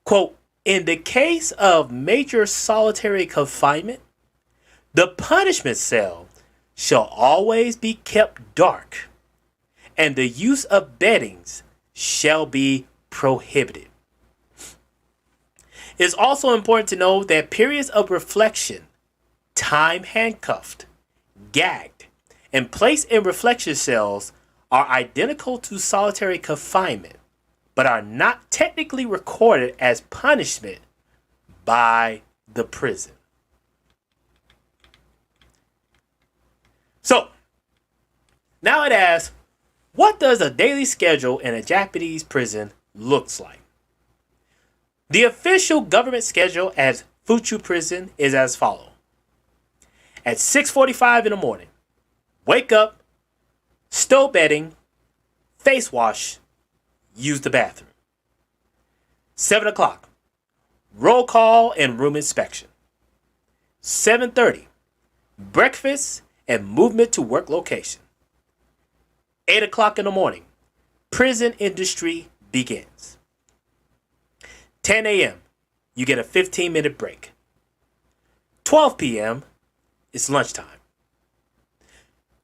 quote, in the case of major solitary confinement, the punishment cell shall always be kept dark, and the use of beddings shall be prohibited. It's also important to know that periods of reflection, time handcuffed, gagged, and placed in reflection cells are identical to solitary confinement, but are not technically recorded as punishment by the prison. So, now it asks, what does a daily schedule in a Japanese prison looks like? The official government schedule at Fuchu Prison is as follows. At 6:45 in the morning, wake up, stow bedding, face wash, use the bathroom. 7 o'clock, roll call and room inspection. 7:30, breakfast and movement to work location. 8 o'clock in the morning, prison industry begins. 10 a.m., you get a 15-minute break. 12 p.m., it's lunchtime.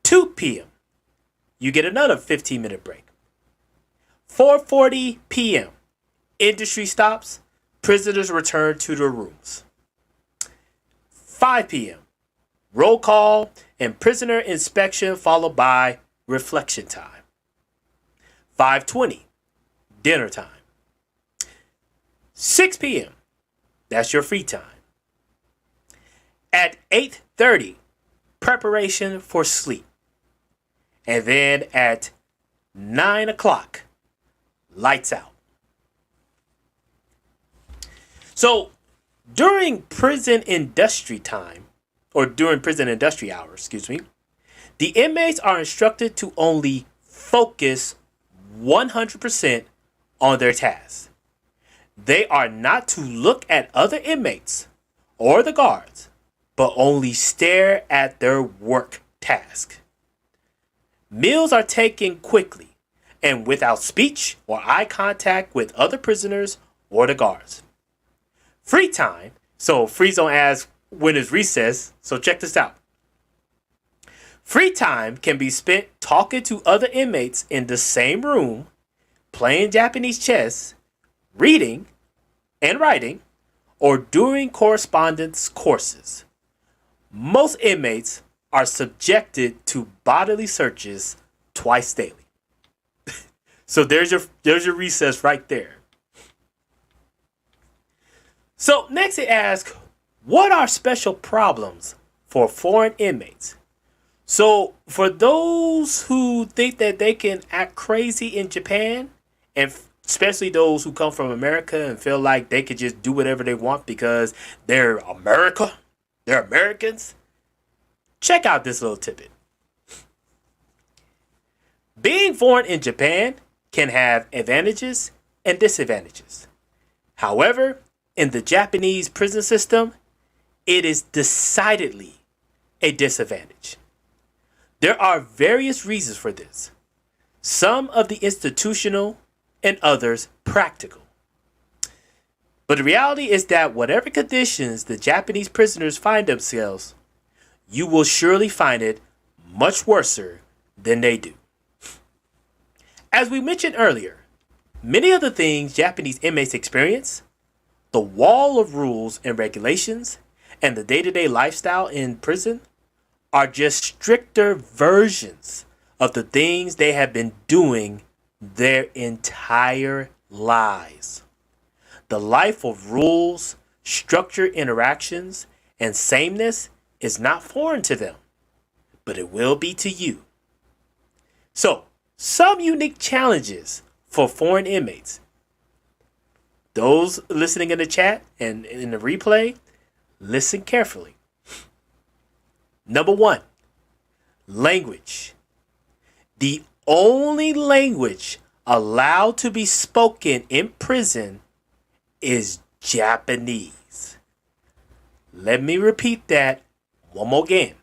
2 p.m., you get another 15-minute break. 4:40 p.m., industry stops, prisoners return to their rooms. 5 p.m., roll call and prisoner inspection followed by reflection time. 5:20, dinner time. 6 p.m., that's your free time. At 8:30, preparation for sleep. And then at 9 o'clock, lights out. So during prison industry time, or during prison industry hours, the inmates are instructed to only focus 100% on their tasks. They are not to look at other inmates or the guards, but only stare at their work task. Meals are taken quickly and without speech or eye contact with other prisoners or the guards. Free time, so Free Zone asks when is recess, so check this out. Free time can be spent talking to other inmates in the same room, playing Japanese chess, reading and writing, or doing correspondence courses. Most inmates are subjected to bodily searches twice daily. So there's your recess right there. So next it asks, what are special problems for foreign inmates? So for those who think that they can act crazy in Japan, and especially those who come from America and feel like they could just do whatever they want because they're America, they're Americans, check out this little tidbit. Being foreign in Japan can have advantages and disadvantages. However, in the Japanese prison system, it is decidedly a disadvantage. There are various reasons for this. Some of the institutional and others practical. But the reality is that whatever conditions the Japanese prisoners find themselves, you will surely find it much worse than they do. As we mentioned earlier, many of the things Japanese inmates experience, the wall of rules and regulations, and the day-to-day lifestyle in prison are just stricter versions of the things they have been doing their entire lives. The life of rules, structured interactions, and sameness is not foreign to them, but it will be to you. So, some unique challenges for foreign inmates. Those listening in the chat and in the replay, listen carefully. Number 1, language. The only language allowed to be spoken in prison is Japanese. Let me repeat that one more again.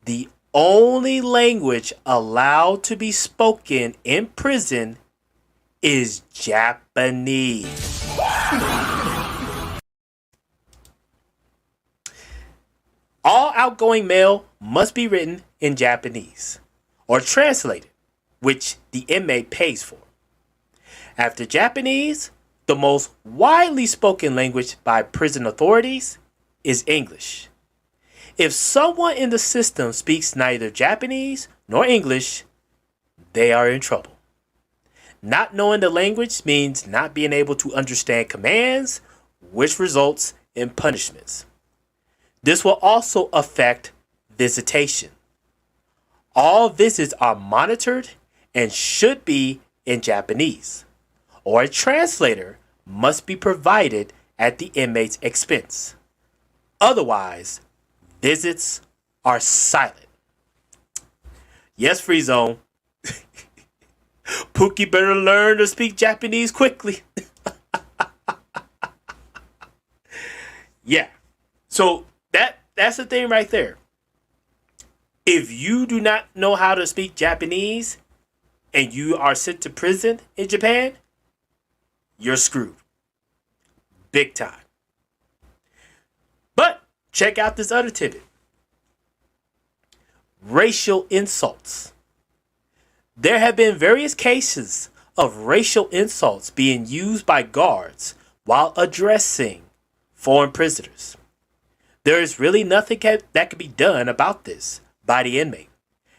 The only language allowed to be spoken in prison is Japanese. All outgoing mail must be written in Japanese or translated, which the inmate pays for. After Japanese, the most widely spoken language by prison authorities is English. If someone in the system speaks neither Japanese nor English, they are in trouble. Not knowing the language means not being able to understand commands, which results in punishments. This will also affect visitation. All visits are monitored and should be in Japanese, or a translator must be provided at the inmate's expense. Otherwise, visits are silent. Yes, Free Zone. Pookie better learn to speak Japanese quickly. Yeah. So that's the thing right there. If you do not know how to speak Japanese and you are sent to prison in Japan, you're screwed. Big time. But check out this other tidbit. Racial insults. There have been various cases of racial insults being used by guards while addressing foreign prisoners. There is really nothing that can be done about this by the inmate,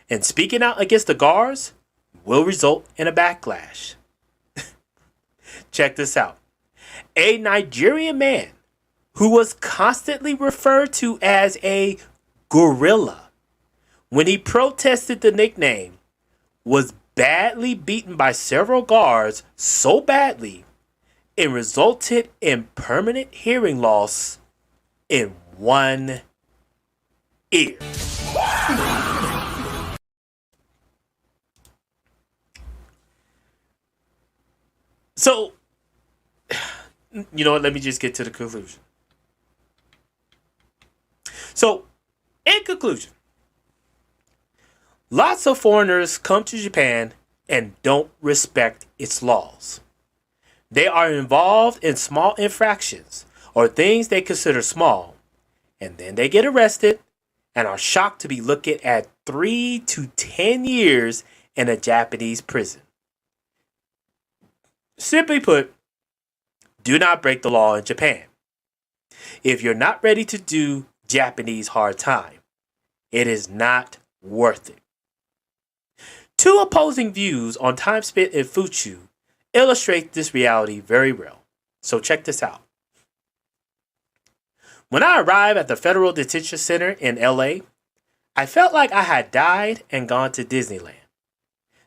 and speaking out against the guards will result in a backlash. Check this out. A Nigerian man who was constantly referred to as a gorilla when he protested the nickname was badly beaten by several guards so badly it resulted in permanent hearing loss in one ear. So, you know what? Let me just get to the conclusion. So, in conclusion, lots of foreigners come to Japan and don't respect its laws. They are involved in small infractions or things they consider small, and then they get arrested and are shocked to be looking at 3 to 10 years in a Japanese prison. Simply put, do not break the law in Japan. If you're not ready to do Japanese hard time, it is not worth it. Two opposing views on time spent in Fuchu illustrate this reality very well. So check this out. When I arrived at the Federal Detention Center in LA, I felt like I had died and gone to Disneyland.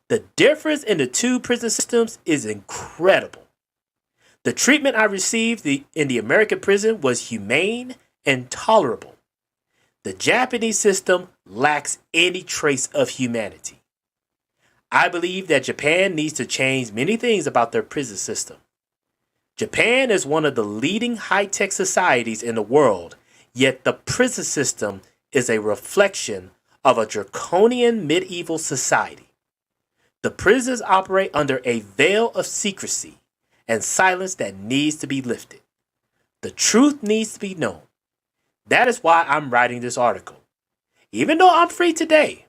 The difference in the two prison systems is incredible. The treatment I received in the American prison was humane and tolerable. The Japanese system lacks any trace of humanity. I believe that Japan needs to change many things about their prison system. Japan is one of the leading high-tech societies in the world, yet the prison system is a reflection of a draconian medieval society. The prisons operate under a veil of secrecy and silence that needs to be lifted. The truth needs to be known. That is why I'm writing this article. Even though I'm free today,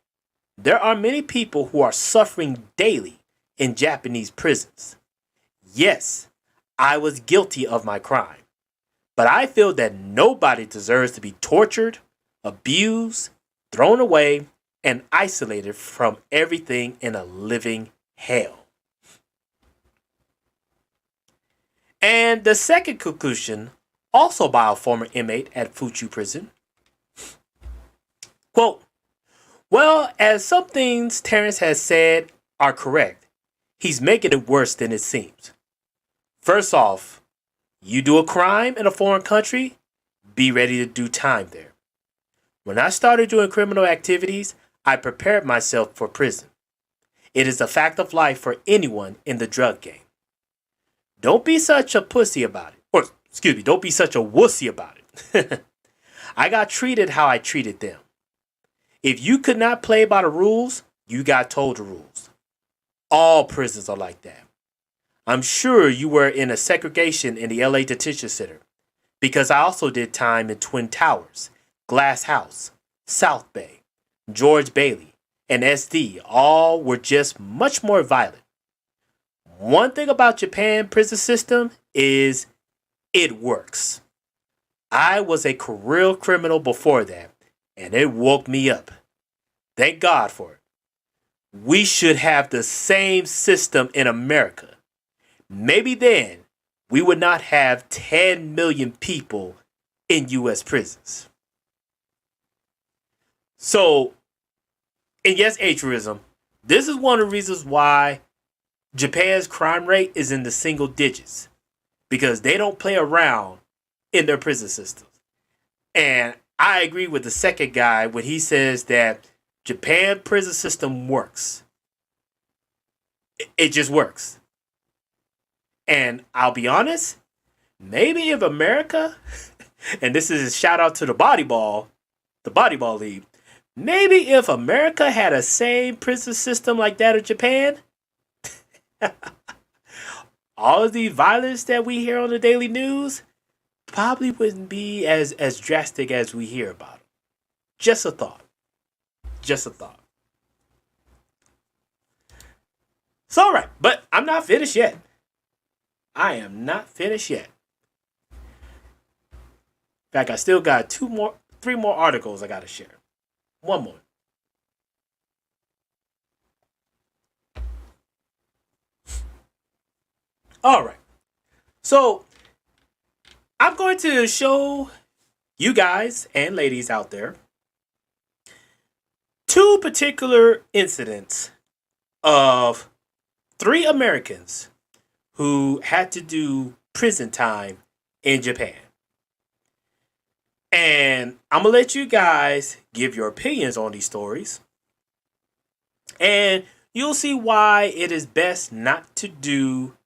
there are many people who are suffering daily in Japanese prisons. Yes, I was guilty of my crime, but I feel that nobody deserves to be tortured, abused, thrown away, and isolated from everything in a living hell. And the second conclusion, also by a former inmate at Fuchu prison. Quote, well, as some things Terrence has said are correct, he's making it worse than it seems. First off, you do a crime in a foreign country, be ready to do time there. When I started doing criminal activities, I prepared myself for prison. It is a fact of life for anyone in the drug game. Don't be such a pussy about it. Or, excuse me, don't be such a wussy about it. I got treated how I treated them. If you could not play by the rules, you got told the rules. All prisons are like that. I'm sure you were in a segregation in the LA Detention Center because I also did time in Twin Towers, Glass House, South Bay, George Bailey, and SD. All were just much more violent. One thing about Japan prison system is it works. I was a career criminal before that, and it woke me up. Thank God for it. we should have the same system in America. Maybe then we would not have 10 million people in US prisons. So, and yes, altruism, this is one of the reasons why Japan's crime rate is in the single digits because they don't play around in their prison systems. And I agree with the second guy when he says that Japan prison system works. It just works. And I'll be honest, maybe if America, and this is a shout out to the Bodyball League, maybe if America had a same prison system like that of Japan, all of the violence that we hear on the daily news probably wouldn't be as drastic as we hear about it. Just a thought. Just a thought. It's all right, but I'm not finished yet. I am not finished yet. In fact, I still got three more articles I got to share. One more. All right. So I'm going to show you guys and ladies out there two particular incidents of three Americans who had to do prison time in Japan. And I'm going to let you guys give your opinions on these stories. And you'll see why it is best not to do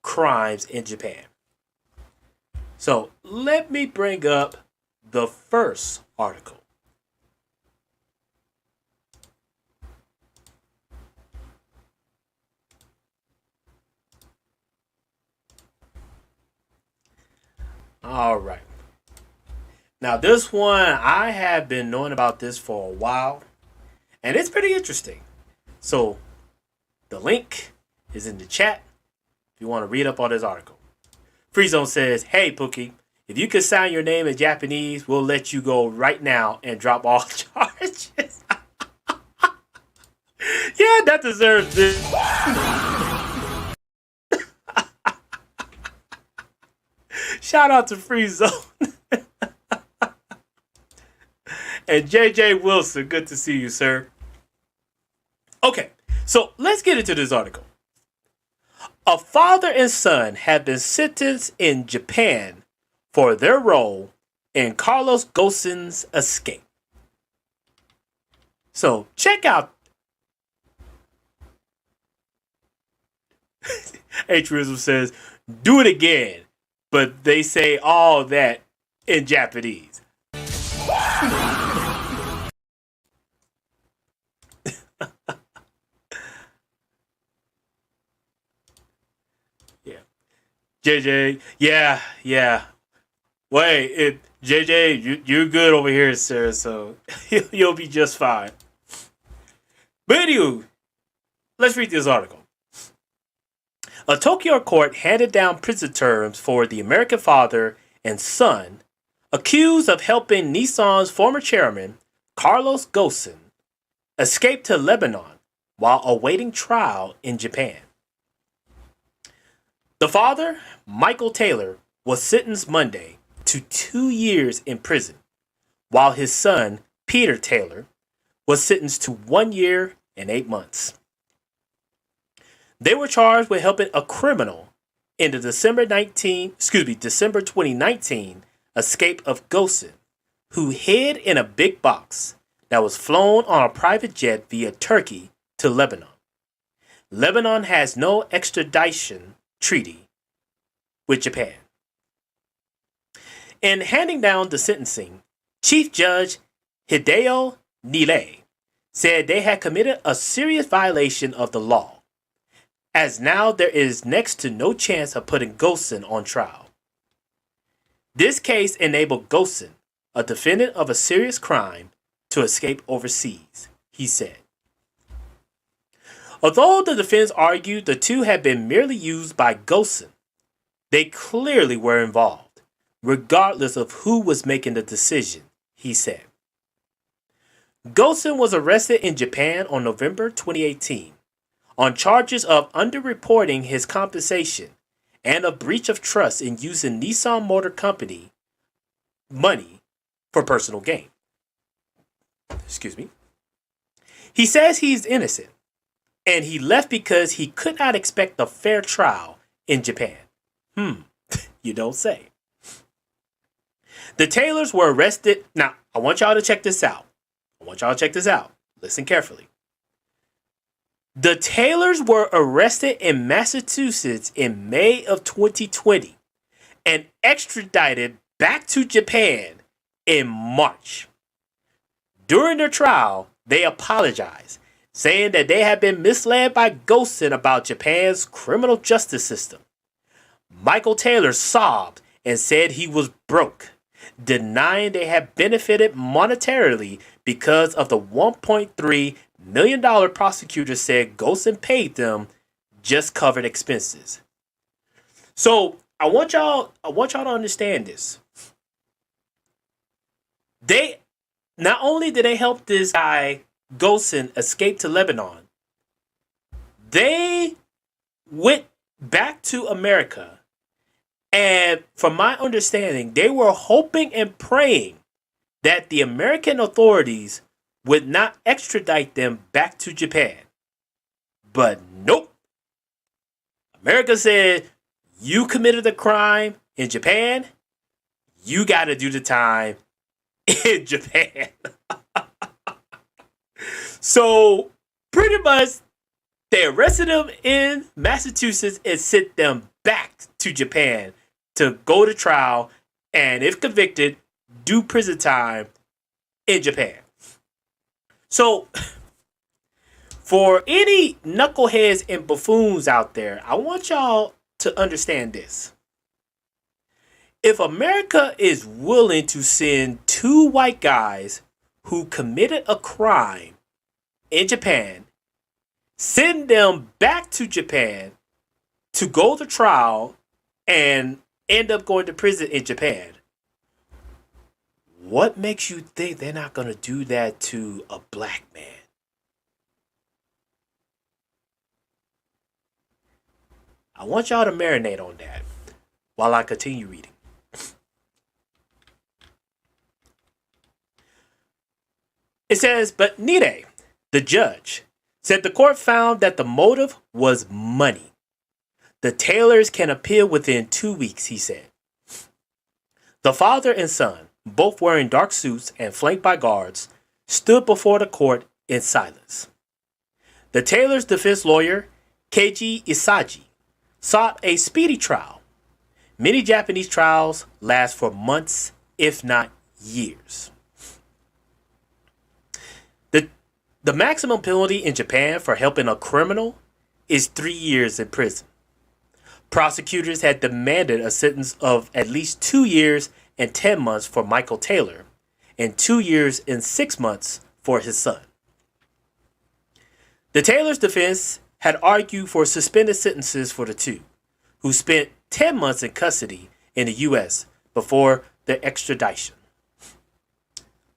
crimes in Japan. So let me bring up the first article. All right. Now, this one, I have been knowing about this for a while, and it's pretty interesting. So, the link is in the chat if you want to read up on this article. Freezone says, "Hey, Pookie, if you could sign your name in Japanese, we'll let you go right now and drop all charges." Yeah, that deserves this. Shout out to Freezone. And JJ Wilson, good to see you, sir. Okay, so let's get into this article. A father and son have been sentenced in Japan for their role in Carlos Ghosn's escape. So check out. Altruism says, "Do it again," but they say all that in Japanese. Yeah. JJ, yeah. Wait, JJ, you're good over here, sir, so you'll be just fine. But anyway, let's read this article. A Tokyo court handed down prison terms for the American father and son accused of helping Nissan's former chairman, Carlos Ghosn, escape to Lebanon while awaiting trial in Japan. The father, Michael Taylor, was sentenced Monday to 2 years in prison, while his son, Peter Taylor, was sentenced to 1 year and 8 months. They were charged with helping a criminal in the December 2019 escape of Ghosn, who hid in a big box that was flown on a private jet via Turkey to Lebanon. Lebanon has no extradition treaty with Japan. In handing down the sentencing, Chief Judge Hideo Nile said they had committed a serious violation of the law, as now there is next to no chance of putting Ghosn on trial. This case enabled Ghosn, a defendant of a serious crime, to escape overseas, he said. Although the defense argued the two had been merely used by Ghosn, they clearly were involved, regardless of who was making the decision, he said. Gosen was arrested in Japan on November 2018 on charges of underreporting his compensation and a breach of trust in using Nissan Motor Company money for personal gain. Excuse me. He says he's innocent and he left because he could not expect a fair trial in Japan. You don't say. The Taylors were arrested. Now, I want y'all to check this out. Listen carefully. The Taylors were arrested in Massachusetts in May of 2020 and extradited back to Japan in March. During their trial, they apologized, saying that they had been misled by Gosen about Japan's criminal justice system. Michael Taylor sobbed and said he was broke, denying they had benefited monetarily because of the $1.3 million prosecutors said Gosen paid them just covered expenses. So I want y'all to understand this. They not only did they help this guy Gosen escape to Lebanon, they went back to America, and from my understanding, they were hoping and praying that the American authorities would not extradite them back to Japan. But nope. America said, you committed a crime in Japan, you got to do the time in Japan. So pretty much they arrested them in Massachusetts and sent them back to Japan to go to trial and, if convicted, do prison time in Japan. So for any knuckleheads and buffoons out there, I want y'all to understand this. If America is willing to send two white guys who committed a crime in Japan, send them back to Japan to go to trial and end up going to prison in Japan, what makes you think they're not going to do that to a black man? I want y'all to marinate on that while I continue reading. It says, but Nide, the judge, said the court found that the motive was money. The Taylors can appeal within 2 weeks, he said. The father and son, both wearing dark suits and flanked by guards, stood before the court in silence. The Taylors' defense lawyer, Keiji Isagi, sought a speedy trial. Many Japanese trials last for months, if not years. The maximum penalty in Japan for helping a criminal is 3 years in prison. Prosecutors had demanded a sentence of at least 2 years and 10 months for Michael Taylor and 2 years and 6 months for his son. The Taylor's defense had argued for suspended sentences for the two, who spent 10 months in custody in the U.S. before their extradition.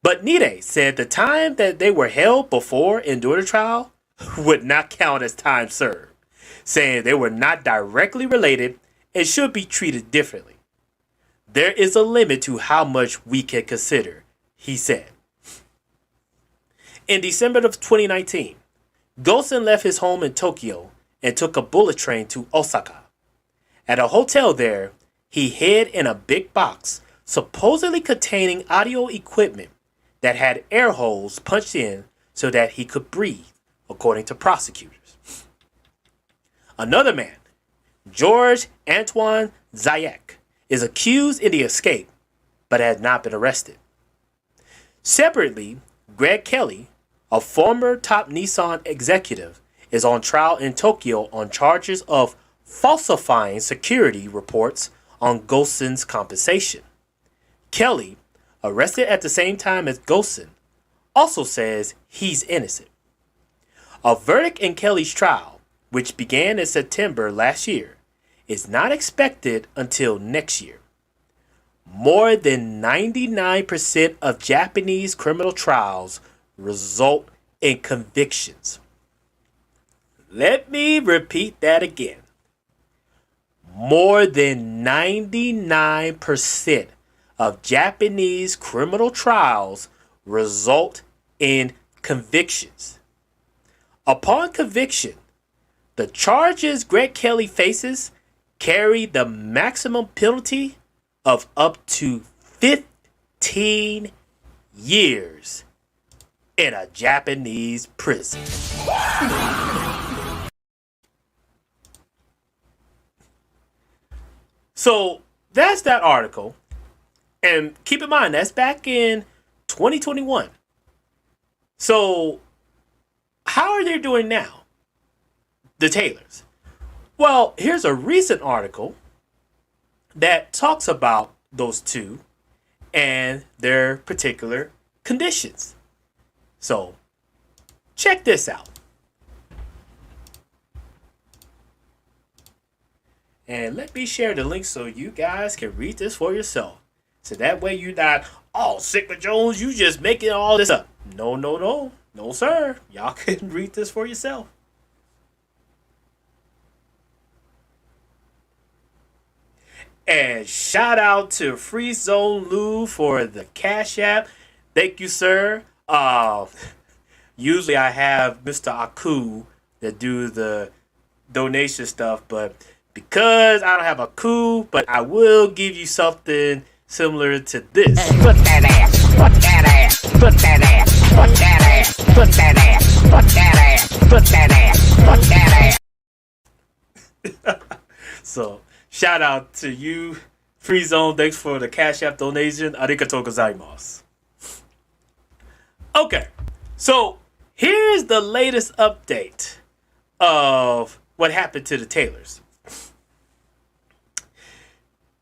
But Nide said the time that they were held before and during the trial would not count as time served, saying they were not directly related and should be treated differently. There is a limit to how much we can consider, he said. In December of 2019, Gosen left his home in Tokyo and took a bullet train to Osaka. At a hotel there, he hid in a big box supposedly containing audio equipment that had air holes punched in so that he could breathe, according to prosecutors. Another man, George Antoine Zayek, is accused in the escape, but has not been arrested. Separately, Greg Kelly, a former top Nissan executive, is on trial in Tokyo on charges of falsifying security reports on Gosen's compensation. Kelly, arrested at the same time as Gosen, also says he's innocent. A verdict in Kelly's trial, which began in September last year, is not expected until next year. More than 99% of Japanese criminal trials result in convictions. Let me repeat that again. More than 99% of Japanese criminal trials result in convictions. Upon conviction, the charges Greg Kelly faces carry the maximum penalty of up to 15 years in a Japanese prison. So that's that article. And keep in mind, that's back in 2021. So, how are they doing now? The Taylors. Well, here's a recent article that talks about those two and their particular conditions. So, check this out. And let me share the link so you guys can read this for yourself. So that way you're not, oh, Sigma Jones, you just making all this up. No, no, no. No, sir. Y'all can read this for yourself. And shout out to Free Zone Lou for the Cash App. Thank you, sir. Usually I have Mr. Aku that do the donation stuff, but because I don't have a coup, but I will give you something similar to this. Put that ass, put that ass, put that ass, put that ass, put that ass, put that ass, put that ass, put that ass. So, shout out to you, Free Zone. Thanks for the Cash App donation. Arigatou gozaimasu. Okay, so here's the latest update of what happened to the Taylors.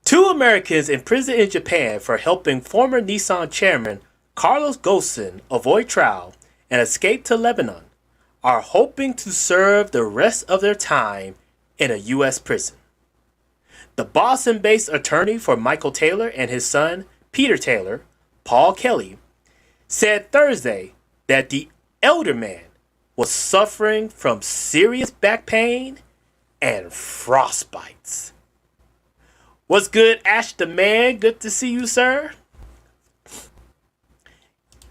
Two Americans in prison in Japan for helping former Nissan chairman Carlos Ghosn avoid trial and escape to Lebanon are hoping to serve the rest of their time in a U.S. prison. The Boston-based attorney for Michael Taylor and his son, Peter Taylor, Paul Kelly, said Thursday that the elder man was suffering from serious back pain and frostbites. What's good, Ash the man? Good to see you, sir.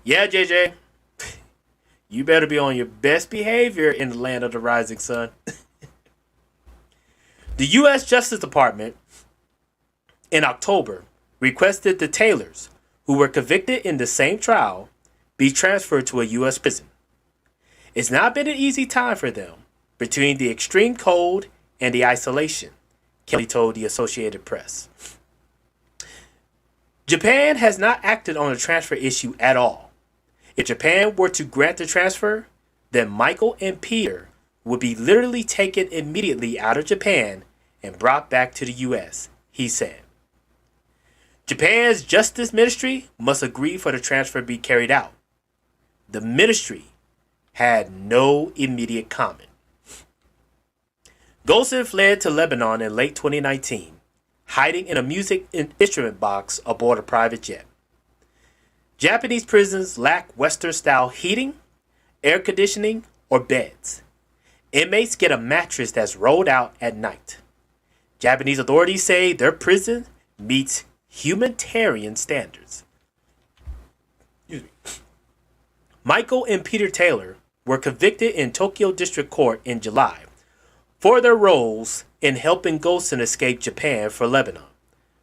Yeah, JJ. You better be on your best behavior in the land of the rising sun. The U.S. Justice Department in October requested the Taylors, who were convicted in the same trial, be transferred to a U.S. prison. It's not been an easy time for them between the extreme cold and the isolation, Kelly told the Associated Press. Japan has not acted on the transfer issue at all. If Japan were to grant the transfer, then Michael and Peter would be literally taken immediately out of Japan and brought back to the U.S., he said. Japan's Justice Ministry must agree for the transfer to be carried out. The ministry had no immediate comment. Ghosn fled to Lebanon in late 2019, hiding in a music instrument box aboard a private jet. Japanese prisons lack Western-style heating, air conditioning, or beds. Inmates get a mattress that's rolled out at night. Japanese authorities say their prison meets humanitarian standards. Michael and Peter Taylor were convicted in Tokyo District Court in July for their roles in helping Ghosn escape Japan for Lebanon,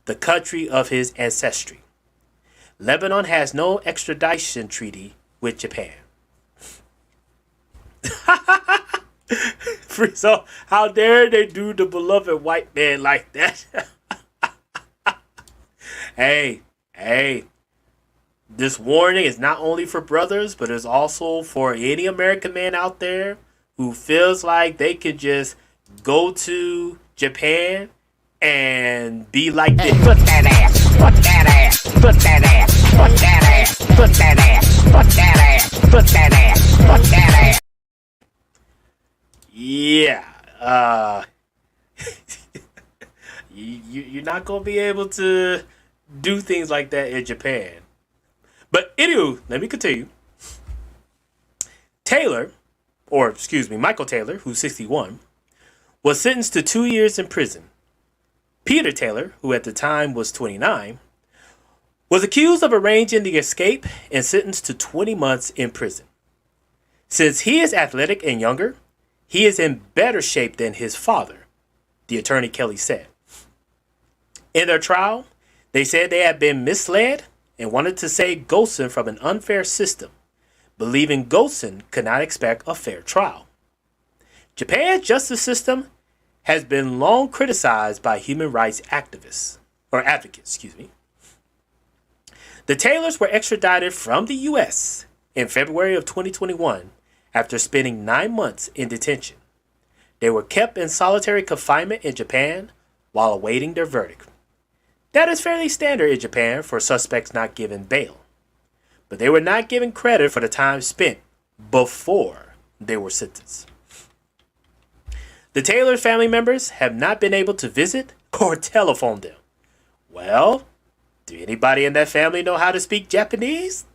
the country of his ancestry. Lebanon has no extradition treaty with Japan. So, how dare they do the beloved white man like that? Hey, this warning is not only for brothers, but it's also for any American man out there who feels like they could just go to Japan and be like this. Put that ass, put that ass, put that ass, put that ass, put that ass, put that ass, put that ass, put that ass. Yeah, you're not gonna be able to do things like that in Japan. But anywho, let me continue. Taylor, or excuse me, Michael Taylor, who's 61, was sentenced to 2 years in prison. Peter Taylor, who at the time was 29, was accused of arranging the escape and sentenced to 20 months in prison. Since he is athletic and younger, he is in better shape than his father, the attorney Kelly said. In their trial, they said they had been misled and wanted to save Golson from an unfair system, believing Golson could not expect a fair trial. Japan's justice system has been long criticized by human rights activists, or advocates, The Taylors were extradited from the U.S. in February of 2021 after spending 9 months in detention. They were kept in solitary confinement in Japan while awaiting their verdict. That is fairly standard in Japan for suspects not given bail. But they were not given credit for the time spent before they were sentenced. The Taylor family members have not been able to visit or telephone them. Well, do anybody in that family know how to speak Japanese?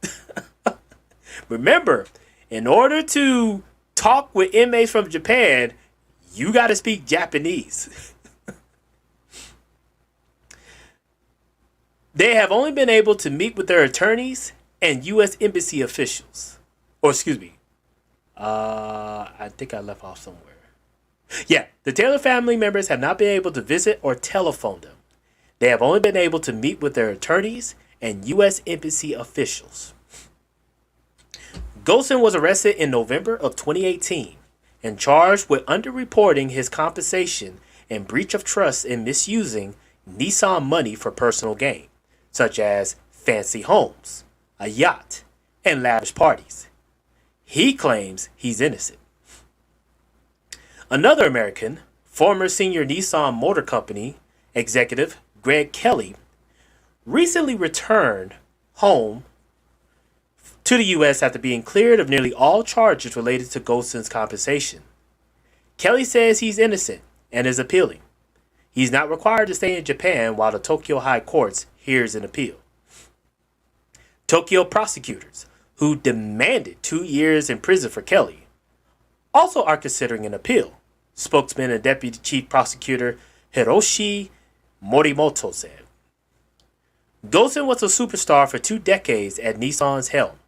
Remember, in order to talk with inmates from Japan, you got to speak Japanese. They have only been able to meet with their attorneys and U.S. Embassy officials. Or excuse me. I think I left off somewhere. Yeah, the Taylor family members have not been able to visit or telephone them. They have only been able to meet with their attorneys and U.S. Embassy officials. Golson was arrested in November of 2018 and charged with underreporting his compensation and breach of trust in misusing Nissan money for personal gain, such as fancy homes, a yacht, and lavish parties. He claims he's innocent. Another American, former senior Nissan Motor Company executive Greg Kelly, recently returned home to the U.S. after being cleared of nearly all charges related to Golson's compensation. Kelly says he's innocent and is appealing. He's not required to stay in Japan while the Tokyo High Court hears an appeal. Tokyo prosecutors, who demanded 2 years in prison for Kelly, also are considering an appeal, spokesman and Deputy Chief Prosecutor Hiroshi Morimoto said. Golson was a superstar for 2 decades at Nissan's helm.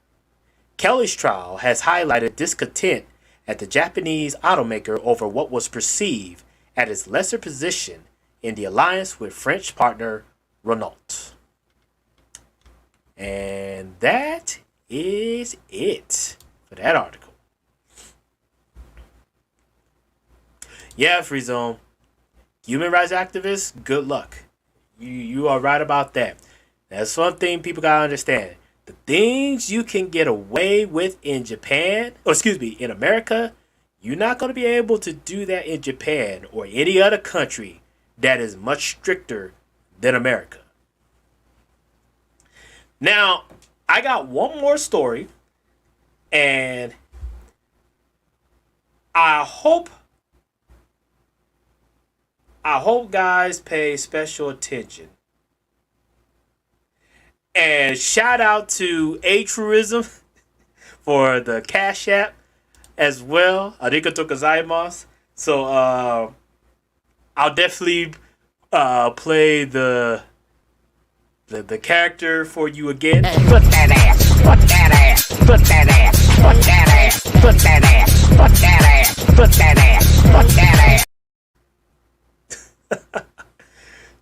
Kelly's trial has highlighted discontent at the Japanese automaker over what was perceived as its lesser position in the alliance with French partner Renault. And that is it for that article. Yeah, Free Zone. Human rights activists, good luck. You are right about that. That's one thing people gotta understand. The things you can get away with in Japan, in America, you're not gonna be able to do that in Japan or any other country that is much stricter than America. Now, I got one more story, and I hope guys pay special attention. And shout out to A-Truism for the Cash App as well. Arigatou gozaimasu. So I'll definitely play the character for you again. Put that ass, put that ass, put that ass, put that ass, put that ass, put that ass, put that ass, put that ass.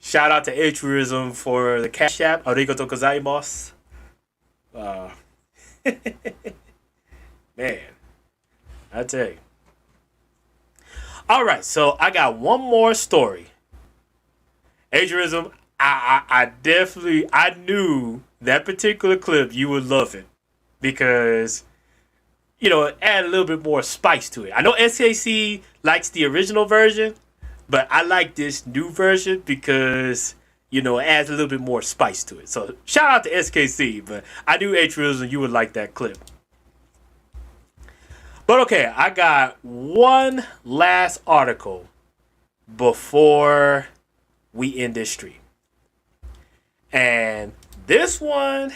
Shout out to A-Truism for the Cash App. Arigatou gozaimasu. Man, I tell you. All right, so I got one more story. A-Truism, I knew that particular clip you would love it because, it add a little bit more spice to it. I know SKC likes the original version, but I like this new version because, it adds a little bit more spice to it. So shout out to SKC, but I knew A-Truism, you would like that clip. But okay, I got one last article before we end this stream. And this one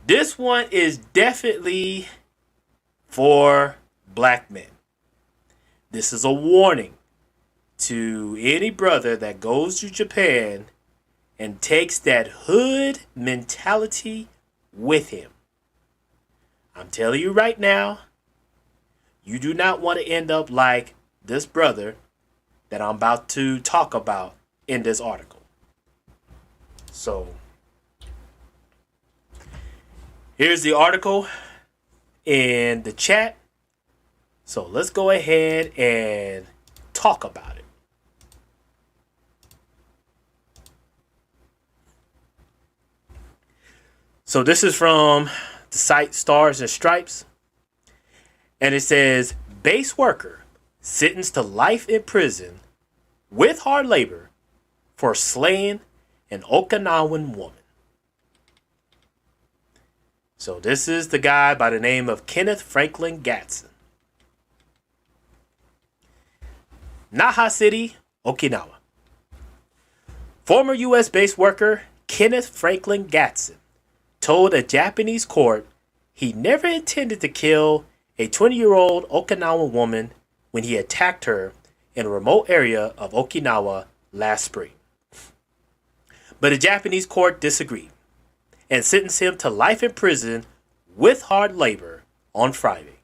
is definitely for black men. This is a warning to any brother that goes to Japan and takes that hood mentality with him. I'm telling you right now, you do not want to end up like this brother that I'm about to talk about in this article. So, here's the article in the chat. So, let's go ahead and talk about it. So, this is from the site Stars and Stripes. And it says, base worker sentenced to life in prison with hard labor for slaying an Okinawan woman. So this is the guy by the name of Kenneth Franklin Gatson. Naha City, Okinawa. Former U.S. base worker Kenneth Franklin Gatson told a Japanese court he never intended to kill a 20-year-old Okinawan woman when he attacked her in a remote area of Okinawa last spring. But a Japanese court disagreed and sentenced him to life in prison with hard labor on Friday,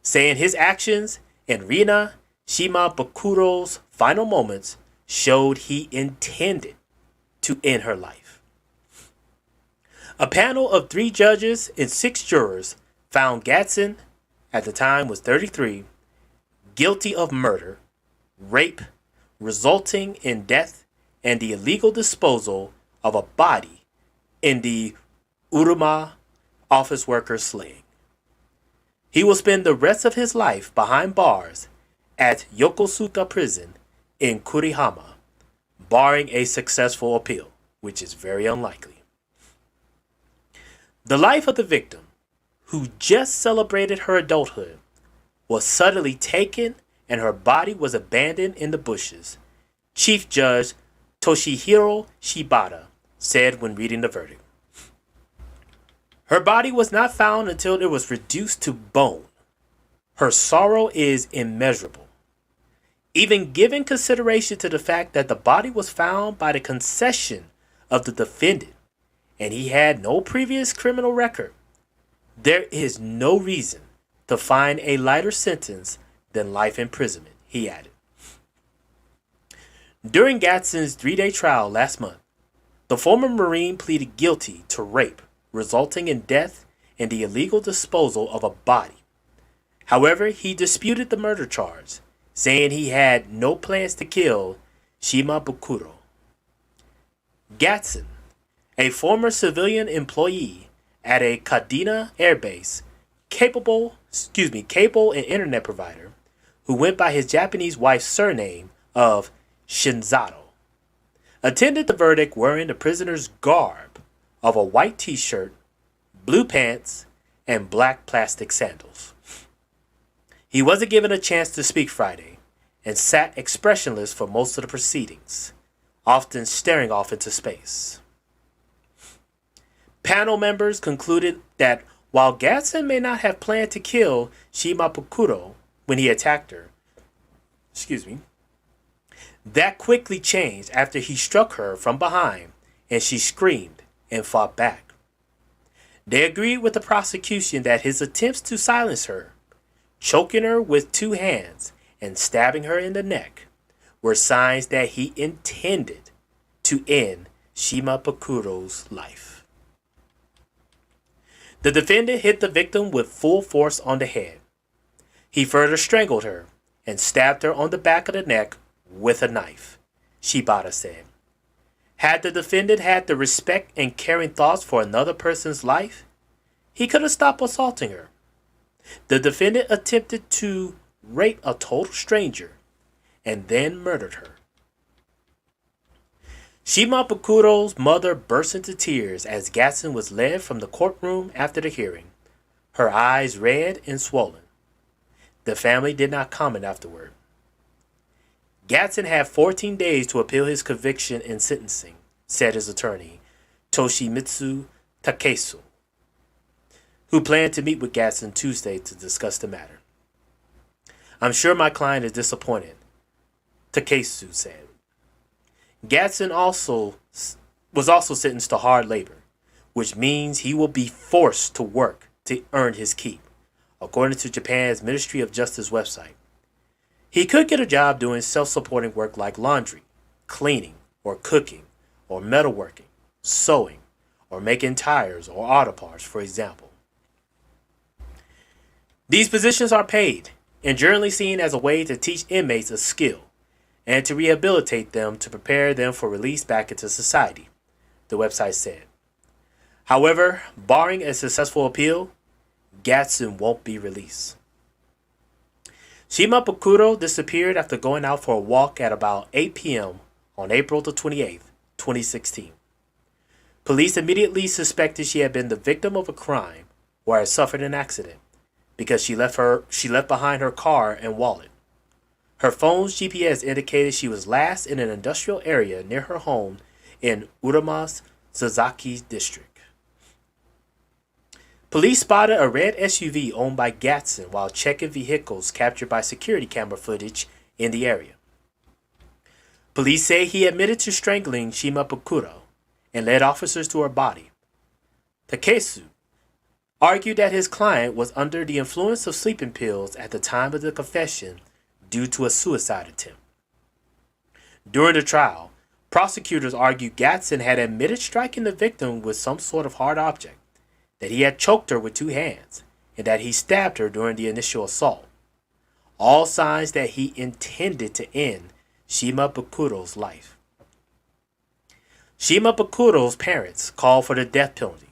saying his actions in Rina Shimabukuro's final moments showed he intended to end her life. A panel of 3 judges and 6 jurors found Gatson, at the time was 33, guilty of murder, rape, resulting in death, and the illegal disposal of a body in the Uruma office worker slaying. He will spend the rest of his life behind bars at Yokosuka Prison in Kurihama, barring a successful appeal, which is very unlikely. The life of the victim, who just celebrated her adulthood, was suddenly taken and her body was abandoned in the bushes, Chief Judge Toshihiro Shibata said when reading the verdict. Her body was not found until it was reduced to bone. Her sorrow is immeasurable. Even giving consideration to the fact that the body was found by the concession of the defendant and he had no previous criminal record, there is no reason to find a lighter sentence than life imprisonment, he added. During Gatson's 3-day trial last month, the former Marine pleaded guilty to rape, resulting in death and the illegal disposal of a body. However, he disputed the murder charge, saying he had no plans to kill Shimabukuro. Gatson, a former civilian employee at a Kadena Air Base, cable and internet provider, who went by his Japanese wife's surname of Shinzato, attended the verdict wearing the prisoner's garb of a white t-shirt, blue pants, and black plastic sandals. He wasn't given a chance to speak Friday and sat expressionless for most of the proceedings, often staring off into space. Panel members concluded that while Gatson may not have planned to kill Shimabukuro when he attacked her, that quickly changed after he struck her from behind and she screamed and fought back. They agreed with the prosecution that his attempts to silence her, choking her with 2 hands and stabbing her in the neck, were signs that he intended to end Shimabukuro's life. The defendant hit the victim with full force on the head. He further strangled her and stabbed her on the back of the neck with a knife, Shibata said. Had the defendant had the respect and caring thoughts for another person's life, he could have stopped assaulting her. The defendant attempted to rape a total stranger and then murdered her. Shimabukuro's mother burst into tears as Gatson was led from the courtroom after the hearing, her eyes red and swollen. The family did not comment afterward. Gatson had 14 days to appeal his conviction and sentencing, said his attorney, Toshimitsu Takesu. who planned to meet with Gatson Tuesday to discuss the matter. I'm sure my client is disappointed, Takesu said. Gatson was also sentenced to hard labor, which means he will be forced to work to earn his keep, according to Japan's Ministry of Justice website. He could get a job doing self-supporting work like laundry, cleaning, or cooking, or metalworking, sewing, or making tires or auto parts, for example. These positions are paid and generally seen as a way to teach inmates a skill and to rehabilitate them to prepare them for release back into society, the website said. However, barring a successful appeal, Gatson won't be released. Shima Bakuro disappeared after going out for a walk at about 8 p.m. on April the 28th, 2016. Police immediately suspected she had been the victim of a crime or had suffered an accident because she left behind her car and wallet. Her phone's GPS indicated she was last in an industrial area near her home in Urama's Sasaki district. Police spotted a red SUV owned by Gatson while checking vehicles captured by security camera footage in the area. Police say he admitted to strangling Shima Bakuro and led officers to her body. Takesu argued that his client was under the influence of sleeping pills at the time of the confession due to a suicide attempt. During the trial, prosecutors argued Gatson had admitted striking the victim with some sort of hard object, that he had choked her with 2 hands, and that he stabbed her during the initial assault. All signs that he intended to end Shima Bakuro's life. Shima Bakuro's parents called for the death penalty,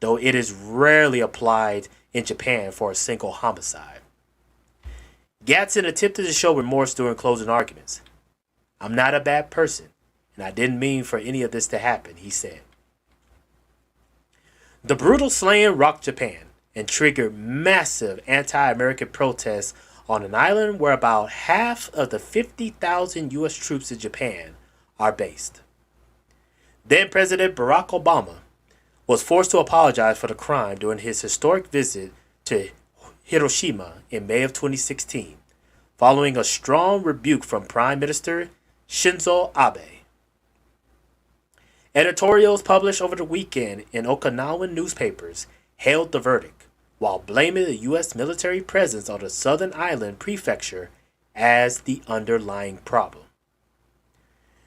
though it is rarely applied in Japan for a single homicide. Gatson attempted to show remorse during closing arguments. "I'm not a bad person, and I didn't mean for any of this to happen," he said. The brutal slaying rocked Japan and triggered massive anti-American protests on an island where about half of the 50,000 U.S. troops in Japan are based. Then President Barack Obama was forced to apologize for the crime during his historic visit to Hiroshima in May of 2016, following a strong rebuke from Prime Minister Shinzo Abe. Editorials published over the weekend in Okinawan newspapers hailed the verdict, while blaming the U.S. military presence on the southern island prefecture as the underlying problem.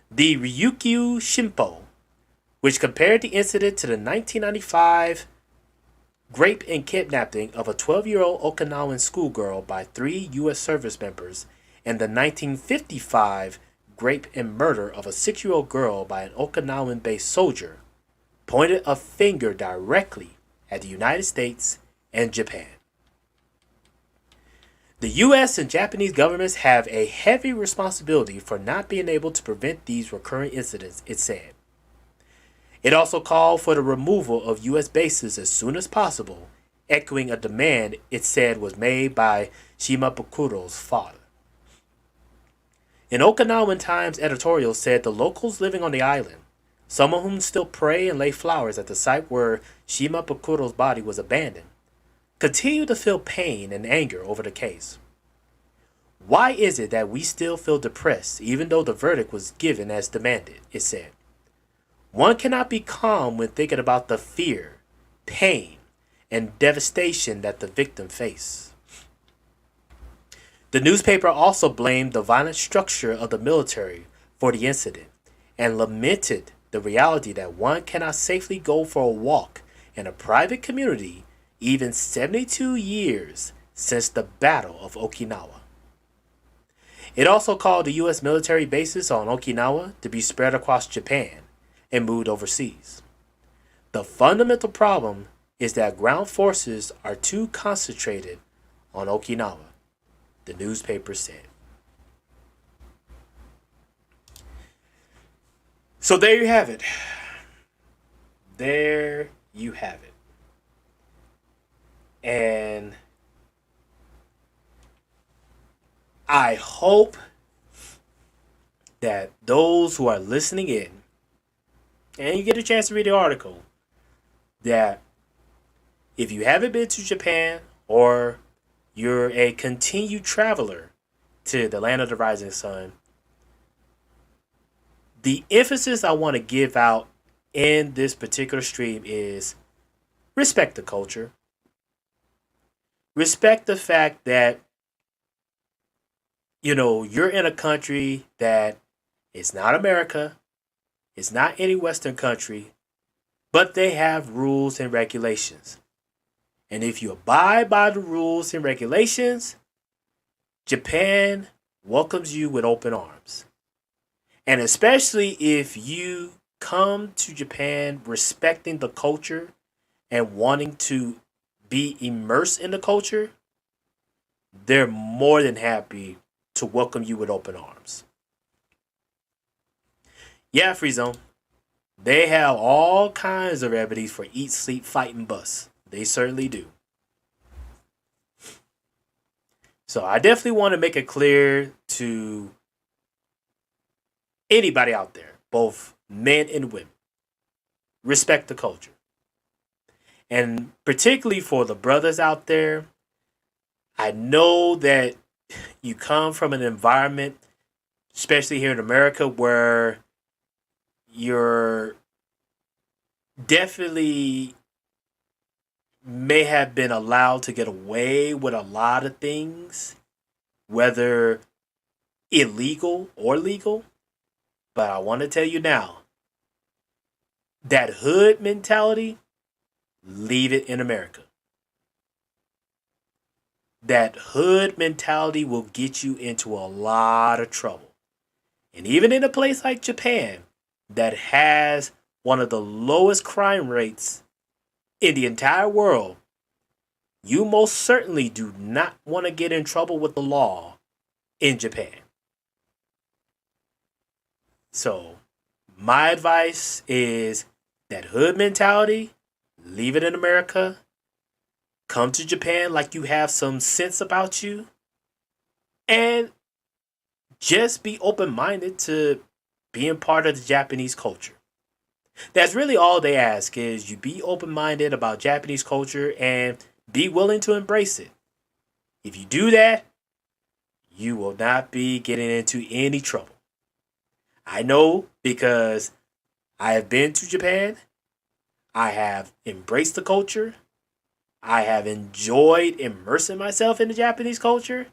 The Ryukyu Shimpo, which compared the incident to the 1995 rape and kidnapping of a 12-year-old Okinawan schoolgirl by 3 U.S. service members and the 1955 rape and murder of a 6-year-old girl by an Okinawan-based soldier, pointed a finger directly at the United States and Japan. The U.S. and Japanese governments have a heavy responsibility for not being able to prevent these recurring incidents, it said. It also called for the removal of U.S. bases as soon as possible, echoing a demand it said was made by Shima Bakuro's father. An Okinawan Times editorial said the locals living on the island, some of whom still pray and lay flowers at the site where Shima Bakuro's body was abandoned, continue to feel pain and anger over the case. "Why is it that we still feel depressed even though the verdict was given as demanded?" it said. "One cannot be calm when thinking about the fear, pain, and devastation that the victim faced." The newspaper also blamed the violent structure of the military for the incident and lamented the reality that one cannot safely go for a walk in a private community even 72 years since the Battle of Okinawa. It also called the U.S. military bases on Okinawa to be spread across Japan and moved overseas. "The fundamental problem is that ground forces are too concentrated on Okinawa," the newspaper said. So there you have it. There you have it. And I hope that those who are listening in, and you get a chance to read the article, that if you haven't been to Japan or you're a continued traveler to the land of the rising sun, the emphasis I want to give out in this particular stream is respect the culture. Respect the fact that, you're in a country that is not America, it's not any Western country, but they have rules and regulations. And if you abide by the rules and regulations, Japan welcomes you with open arms. And especially if you come to Japan respecting the culture and wanting to be immersed in the culture, they're more than happy to welcome you with open arms. Yeah, Free Zone. They have all kinds of remedies for eat, sleep, fight, and bust. They certainly do. So I definitely want to make it clear to anybody out there, both men and women, respect the culture. And particularly for the brothers out there, I know that you come from an environment, especially here in America, where you're definitely may have been allowed to get away with a lot of things, whether illegal or legal. But I want to tell you now, that hood mentality, leave it in America. That hood mentality will get you into a lot of trouble. And even in a place like Japan, that has one of the lowest crime rates in the entire world, you most certainly do not want to get in trouble with the law in Japan. So, my advice is that hood mentality, leave it in America. Come to Japan like you have some sense about you. And just be open-minded to being part of the Japanese culture. That's really all they ask, is you be open-minded about Japanese culture and be willing to embrace it. If you do that, you will not be getting into any trouble. I know, because I have been to Japan. I have embraced the culture. I have enjoyed immersing myself in the Japanese culture.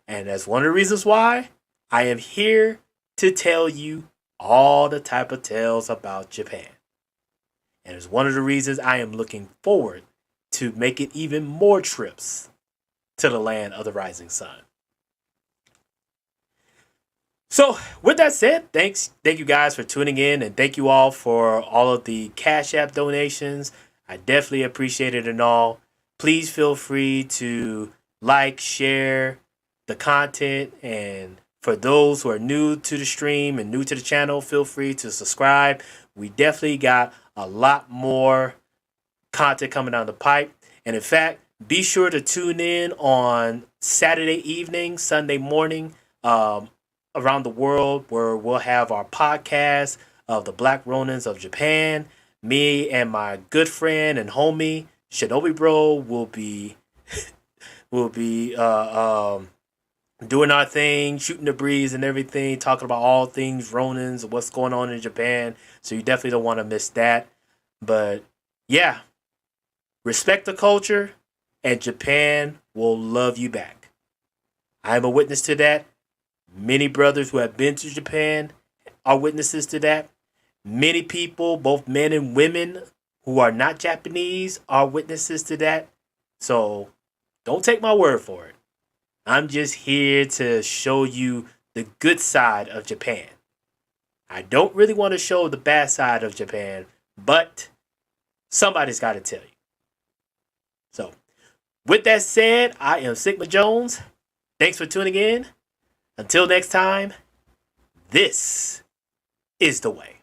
And that's one of the reasons why I am here to tell you all the type of tales about Japan. And it's one of the reasons I am looking forward to making even more trips to the land of the rising sun. So, with that said, thank you guys for tuning in, and thank you all for all of the Cash App donations. I definitely appreciate it and all. Please feel free to like, share the content, and for those who are new to the stream and new to the channel, feel free to subscribe. We definitely got a lot more content coming down the pipe. And in fact, be sure to tune in on Saturday evening, Sunday morning, around the world, where we'll have our podcast of the Black Ronins of Japan. Me and my good friend and homie Shinobi Bro will be doing our thing, shooting the breeze and everything, talking about all things Ronins, what's going on in Japan. So you definitely don't want to miss that. But yeah, respect the culture, and Japan will love you back. I am a witness to that. Many brothers who have been to Japan are witnesses to that. Many people, both men and women who are not Japanese, are witnesses to that. So don't take my word for it. I'm just here to show you the good side of Japan. I don't really want to show the bad side of Japan, but somebody's got to tell you. So, with that said, I am Sigma Jones. Thanks for tuning in. Until next time, this is the way.